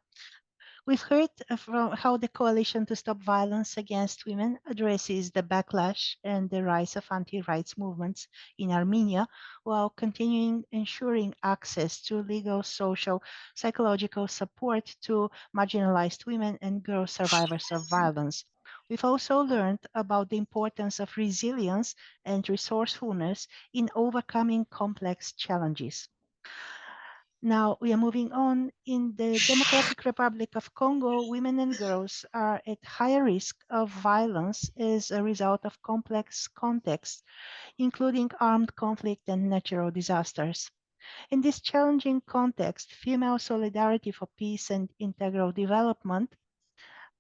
We've heard from how the Coalition to Stop Violence Against Women addresses the backlash and the rise of anti-rights movements in Armenia, while continuing ensuring access to legal, social, psychological support to marginalized women and girl survivors of violence. We've also learned about the importance of resilience and resourcefulness in overcoming complex challenges. Now we are moving on. In the Democratic Republic of Congo, women and girls are at higher risk of violence as a result of complex contexts, including armed conflict and natural disasters. In this challenging context, female solidarity for peace and integral development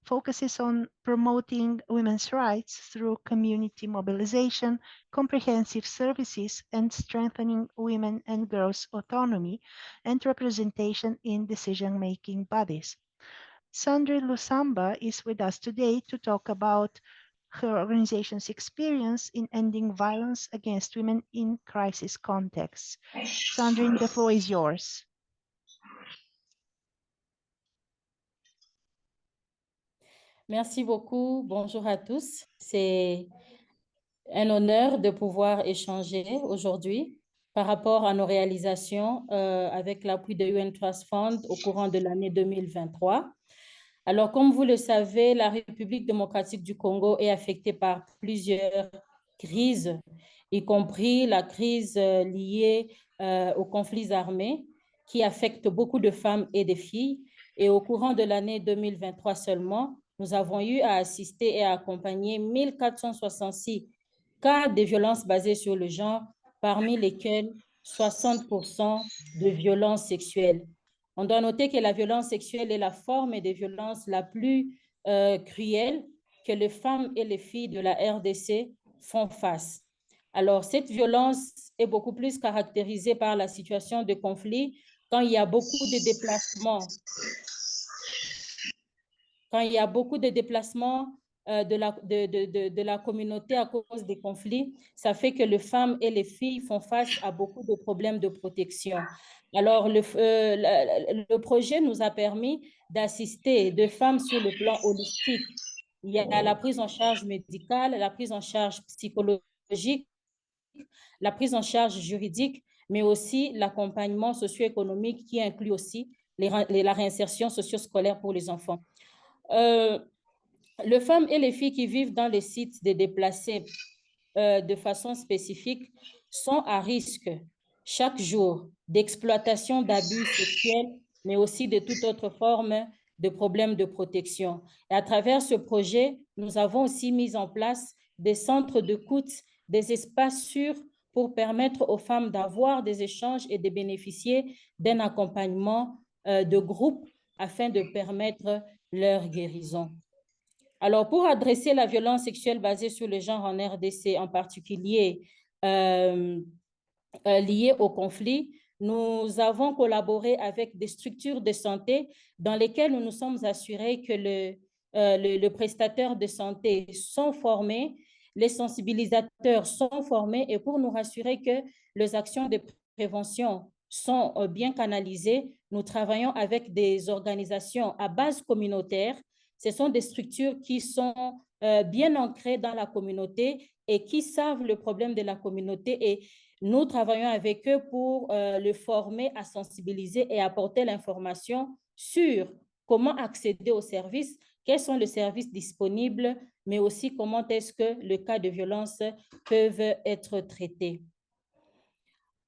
focuses on promoting women's rights through community mobilization, comprehensive services, and strengthening women and girls' autonomy and representation in decision-making bodies. Sandrine Lusamba is with us today to talk about her organization's experience in ending violence against women in crisis contexts. Sandrine, the floor is yours. Merci beaucoup. Bonjour à tous. C'est un honneur de pouvoir échanger aujourd'hui par rapport à nos réalisations avec l'appui de UN Trust Fund au courant de l'année 2023. Alors, comme vous le savez, la République démocratique du Congo est affectée par plusieurs crises, y compris la crise liée aux conflits armés qui affectent beaucoup de femmes et de filles. Et au courant de l'année 2023 seulement, nous avons eu à assister et à accompagner 1466 cas de violences basées sur le genre, parmi lesquels 60% de violences sexuelles. On doit noter que la violence sexuelle est la forme de violence la plus cruelle que les femmes et les filles de la RDC font face. Alors, cette violence est beaucoup plus caractérisée par la situation de conflit quand il y a beaucoup de déplacements. Quand il y a beaucoup de déplacements de la communauté à cause des conflits, ça fait que les femmes et les filles font face à beaucoup de problèmes de protection. Alors, le projet nous a permis d'assister des femmes sur le plan holistique. Il y a la prise en charge médicale, la prise en charge psychologique, la prise en charge juridique, mais aussi l'accompagnement socio-économique qui inclut aussi la réinsertion socio-scolaire pour les enfants. Les femmes et les filles qui vivent dans les sites de déplacés de façon spécifique sont à risque chaque jour d'exploitation, d'abus sexuels, mais aussi de toute autre forme de problèmes de protection. Et à travers ce projet, nous avons aussi mis en place des centres d'écoute, des espaces sûrs pour permettre aux femmes d'avoir des échanges et de bénéficier d'un accompagnement de groupe afin de permettre leur guérison. Alors, pour adresser la violence sexuelle basée sur le genre en RDC, en particulier liée au conflit, nous avons collaboré avec des structures de santé dans lesquelles nous nous sommes assurés que le prestataire de santé sont formés, les sensibilisateurs sont formés, et pour nous rassurer que les actions de prévention sont bien canalisées, nous travaillons avec des organisations à base communautaire. Ce sont des structures qui sont bien ancrées dans la communauté et qui savent le problème de la communauté, et nous travaillons avec eux pour les former à sensibiliser et apporter l'information sur comment accéder aux services, quels sont les services disponibles, mais aussi comment est-ce que les cas de violence peuvent être traités.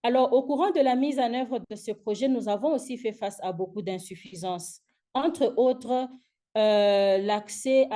Alors, au courant de la mise en œuvre de ce projet, nous avons aussi fait face à beaucoup d'insuffisances. Entre autres, l'accès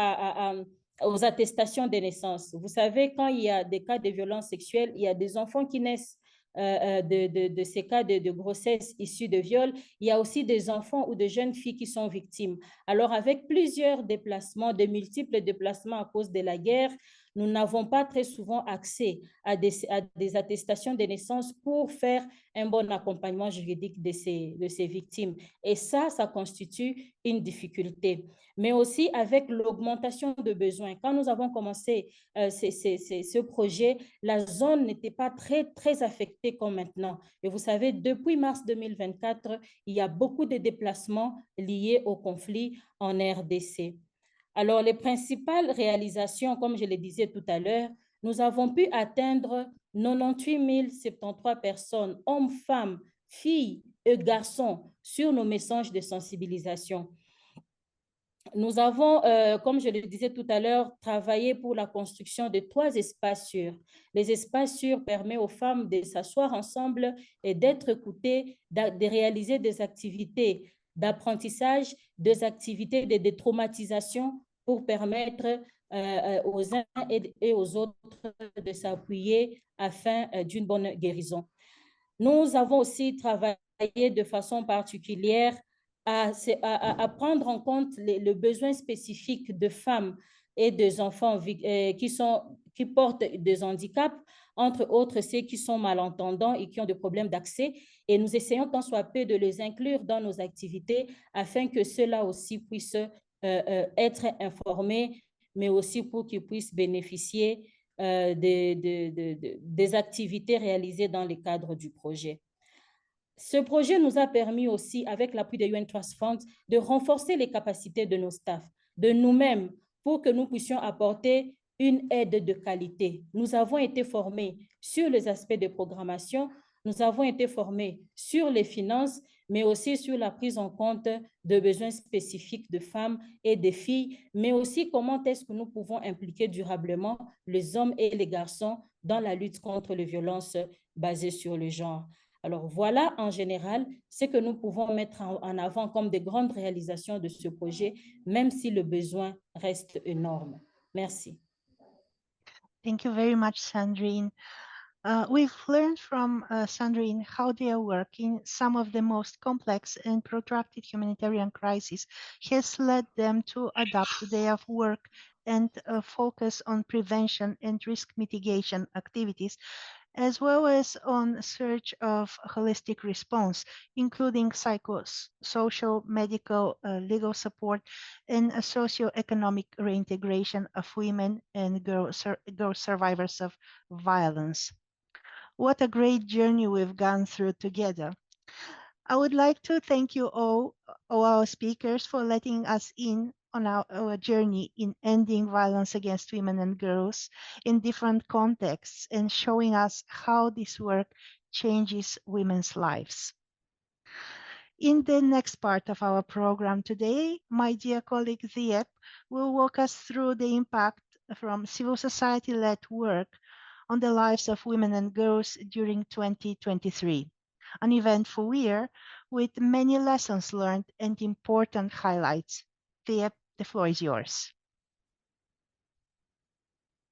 aux attestations de naissance. Vous savez, quand il y a des cas de violence sexuelle, il y a des enfants qui naissent de ces cas de grossesse issus de viol, il y a aussi des enfants ou de jeunes filles qui sont victimes. Alors, avec plusieurs déplacements, de multiples déplacements à cause de la guerre, nous n'avons pas très souvent accès à des attestations de naissance pour faire un bon accompagnement juridique de ces victimes. Et ça constitue une difficulté. Mais aussi avec l'augmentation de besoins. Quand nous avons commencé ce projet, la zone n'était pas très affectée comme maintenant. Et vous savez, depuis mars 2024, il y a beaucoup de déplacements liés au conflit en RDC. Alors, les principales réalisations, comme je le disais tout à l'heure, nous avons pu atteindre 98 073 personnes, hommes, femmes, filles et garçons, sur nos messages de sensibilisation. Nous avons, comme je le disais tout à l'heure, travaillé pour la construction de 3 espaces sûrs. Les espaces sûrs permettent aux femmes de s'asseoir ensemble et d'être écoutées, de réaliser des activités d'apprentissage, des activités de détraumatisation pour permettre aux uns et aux autres de s'appuyer afin d'une bonne guérison. Nous avons aussi travaillé de façon particulière à prendre en compte le besoin spécifique de femmes et des enfants qui portent des handicaps, entre autres ceux qui sont malentendants et qui ont des problèmes d'accès. Et nous essayons tant soit peu de les inclure dans nos activités afin que ceux-là aussi puissent être informés, mais aussi pour qu'ils puissent bénéficier des activités réalisées dans le cadre du projet. Ce projet nous a permis aussi, avec l'appui de UN Trust Fund, de renforcer les capacités de nos staffs, de nous-mêmes, pour que nous puissions apporter une aide de qualité. Nous avons été formés sur les aspects de programmation, nous avons été formés sur les finances, mais aussi sur la prise en compte de besoins spécifiques de femmes et de filles, mais aussi comment est-ce que nous pouvons impliquer durablement les hommes et les garçons dans la lutte contre les violences basées sur le genre. Alors voilà en général ce que nous pouvons mettre en avant comme des grandes réalisations de ce projet, même si le besoin reste énorme. Merci. Thank you very much, Sandrine. We've learned from Sandrine how their work in some of the most complex and protracted humanitarian crises has led them to adapt their work and focus on prevention and risk mitigation activities, as well as on search of holistic response, including psychosocial, medical, legal support, and socioeconomic reintegration of women and girl survivors of violence. What a great journey we've gone through together. I would like to thank you all our speakers for letting us in on our journey in ending violence against women and girls in different contexts and showing us how this work changes women's lives. In the next part of our program today, my dear colleague Ziep will walk us through the impact from civil society-led work on the lives of women and girls during 2023, an eventful year with many lessons learned and important highlights. Thea, the floor is yours.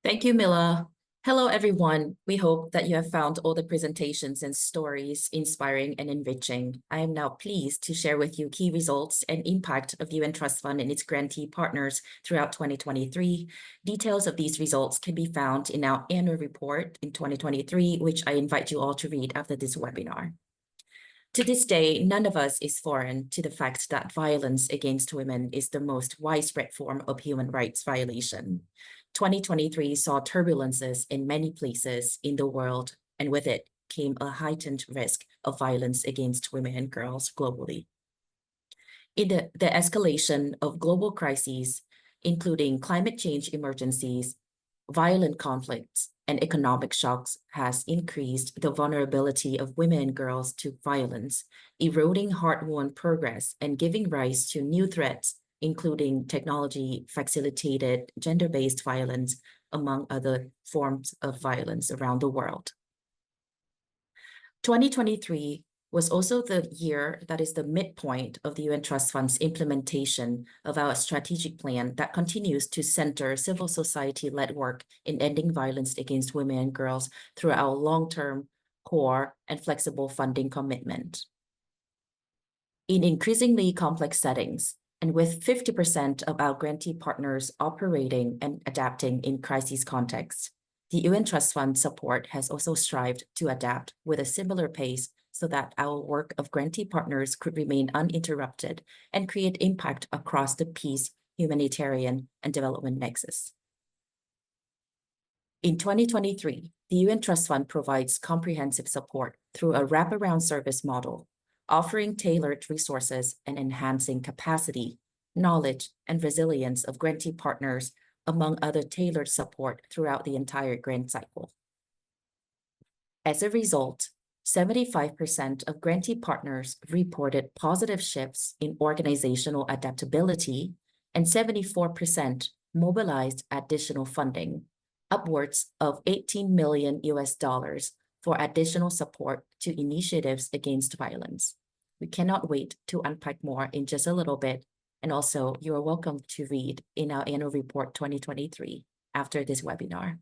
Thank you, Mila. Hello, everyone. We hope that you have found all the presentations and stories inspiring and enriching. I am now pleased to share with you key results and impact of UN Trust Fund and its grantee partners throughout 2023. Details of these results can be found in our annual report in 2023, which I invite you all to read after this webinar. To this day, none of us is foreign to the fact that violence against women is the most widespread form of human rights violation. 2023 saw turbulences in many places in the world, and with it came a heightened risk of violence against women and girls globally. In the escalation of global crises, including climate change emergencies, violent conflicts, and economic shocks has increased the vulnerability of women and girls to violence, eroding hard-won progress and giving rise to new threats, including technology-facilitated gender-based violence, among other forms of violence around the world. 2023 was also the year that is the midpoint of the UN Trust Fund's implementation of our strategic plan that continues to center civil society-led work in ending violence against women and girls through our long-term core, and flexible funding commitment. In increasingly complex settings, and with 50% of our grantee partners operating and adapting in crisis contexts, the UN Trust Fund support has also strived to adapt with a similar pace so that our work of grantee partners could remain uninterrupted and create impact across the peace, humanitarian, and development nexus. In 2023, the UN Trust Fund provides comprehensive support through a wraparound service model, offering tailored resources and enhancing capacity, knowledge, and resilience of grantee partners, among other tailored support throughout the entire grant cycle. As a result, 75% of grantee partners reported positive shifts in organizational adaptability, and 74% mobilized additional funding, upwards of $18 million for additional support to initiatives against violence. We cannot wait to unpack more in just a little bit, and also you are welcome to read in our annual report 2023 after this webinar.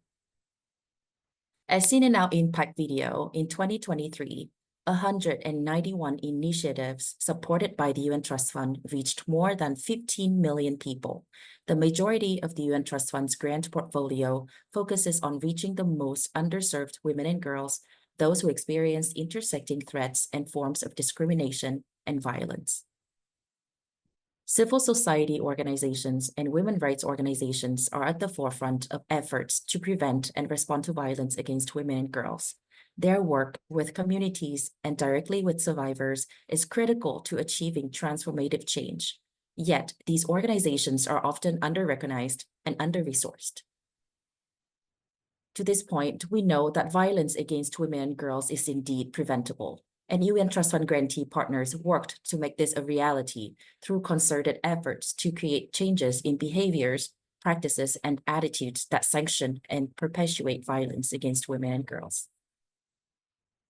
As seen in our impact video, in 2023, 191 initiatives supported by the UN Trust Fund reached more than 15 million people. The majority of the UN Trust Fund's grant portfolio focuses on reaching the most underserved women and girls, those who experience intersecting threats and forms of discrimination and violence. Civil society organizations and women's rights organizations are at the forefront of efforts to prevent and respond to violence against women and girls. Their work with communities and directly with survivors is critical to achieving transformative change. Yet, these organizations are often under-recognized and under-resourced. To this point, we know that violence against women and girls is indeed preventable, and UN Trust Fund grantee partners worked to make this a reality through concerted efforts to create changes in behaviors, practices, and attitudes that sanction and perpetuate violence against women and girls.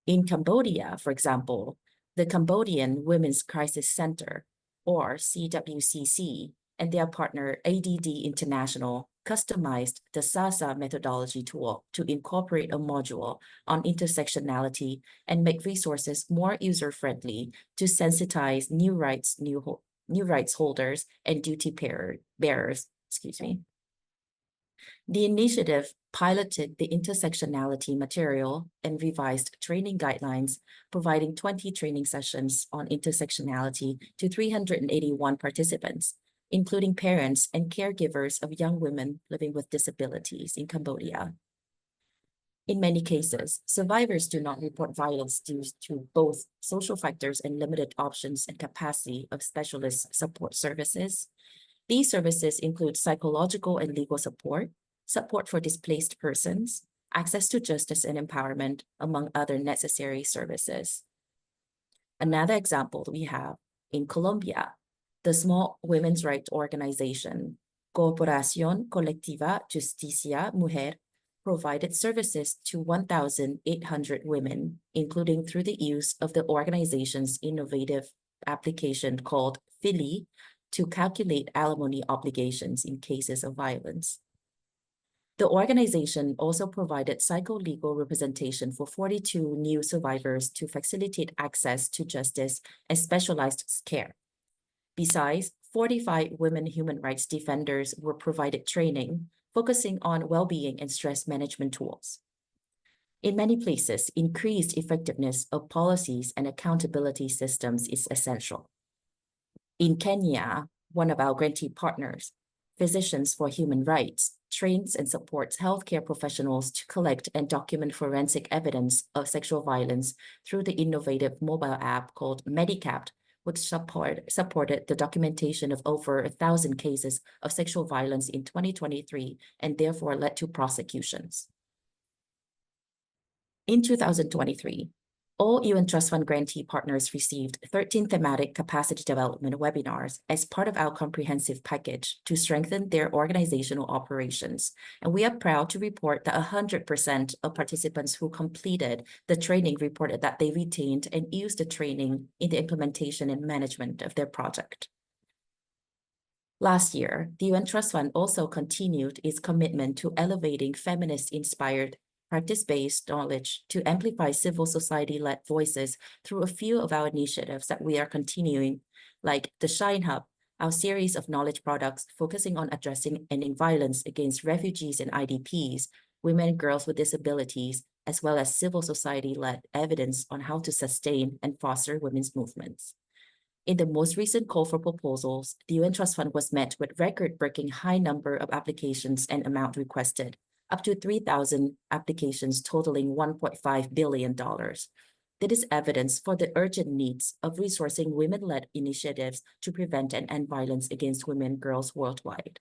In Cambodia, for example, the Cambodian Women's Crisis Center, or CWCC, and their partner ADD International customized the SASA methodology tool to incorporate a module on intersectionality and make resources more user-friendly to sensitize new rights holders and duty bearers. The initiative piloted the intersectionality material and revised training guidelines, providing 20 training sessions on intersectionality to 381 participants, including parents and caregivers of young women living with disabilities in Cambodia. In many cases, survivors do not report violence due to both social factors and limited options and capacity of specialist support services. These services include psychological and legal support, support for displaced persons, access to justice and empowerment, among other necessary services. Another example we have in Colombia, the small women's rights organization, Corporación Colectiva Justicia Mujer, provided services to 1,800 women, including through the use of the organization's innovative application called FILI to calculate alimony obligations in cases of violence. The organization also provided psycholegal representation for 42 new survivors to facilitate access to justice and specialized care. Besides, 45 women human rights defenders were provided training, focusing on well-being and stress management tools. In many places, increased effectiveness of policies and accountability systems is essential. In Kenya, one of our grantee partners, Physicians for Human Rights, trains and supports healthcare professionals to collect and document forensic evidence of sexual violence through the innovative mobile app called Medicapt, which supported the documentation of over 1,000 cases of sexual violence in 2023 and therefore led to prosecutions. In 2023, all UN Trust Fund grantee partners received 13 thematic capacity development webinars as part of our comprehensive package to strengthen their organizational operations. And we are proud to report that 100% of participants who completed the training reported that they retained and used the training in the implementation and management of their project. Last year, the UN Trust Fund also continued its commitment to elevating feminist-inspired practice-based knowledge to amplify civil society-led voices through a few of our initiatives that we are continuing, like the Shine Hub, our series of knowledge products focusing on addressing ending violence against refugees and IDPs, women and girls with disabilities, as well as civil society-led evidence on how to sustain and foster women's movements. In the most recent call for proposals, the UN Trust Fund was met with record-breaking high number of applications and amount requested, up to 3,000 applications totaling $1.5 billion. That is evidence for the urgent needs of resourcing women-led initiatives to prevent and end violence against women and girls worldwide.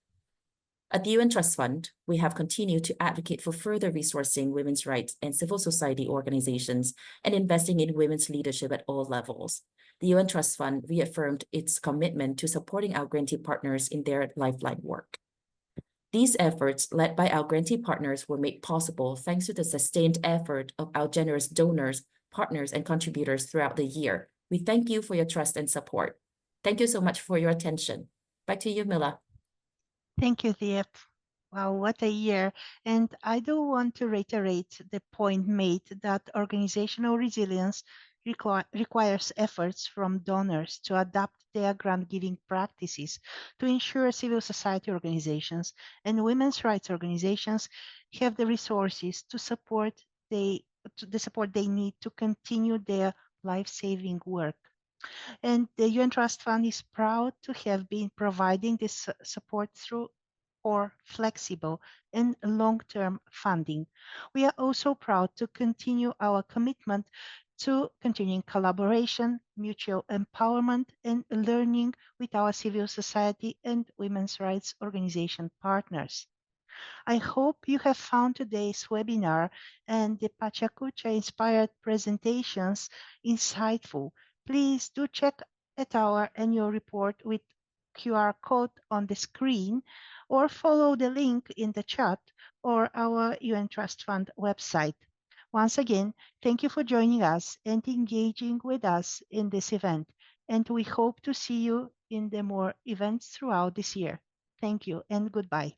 At the UN Trust Fund, we have continued to advocate for further resourcing women's rights and civil society organizations and investing in women's leadership at all levels. The UN Trust Fund reaffirmed its commitment to supporting our grantee partners in their lifeline work. These efforts, led by our grantee partners, were made possible thanks to the sustained effort of our generous donors, partners, and contributors throughout the year. We thank you for your trust and support. Thank you so much for your attention. Back to you, Mila. Thank you, Diep. Wow, what a year. And I do want to reiterate the point made that organizational resilience requires efforts from donors to adapt their grant-giving practices to ensure civil society organizations and women's rights organizations have the resources to support the support they need to continue their life-saving work. And the UN Trust Fund is proud to have been providing this support through or flexible and long-term funding. We are also proud to continue our commitment to continuing collaboration, mutual empowerment, and learning with our civil society and women's rights organization partners. I hope you have found today's webinar and the Pachacucha inspired presentations insightful. Please do check out our annual report with QR code on the screen or follow the link in the chat or our UN Trust Fund website. Once again, thank you for joining us and engaging with us in this event. And we hope to see you in the more events throughout this year. Thank you and goodbye.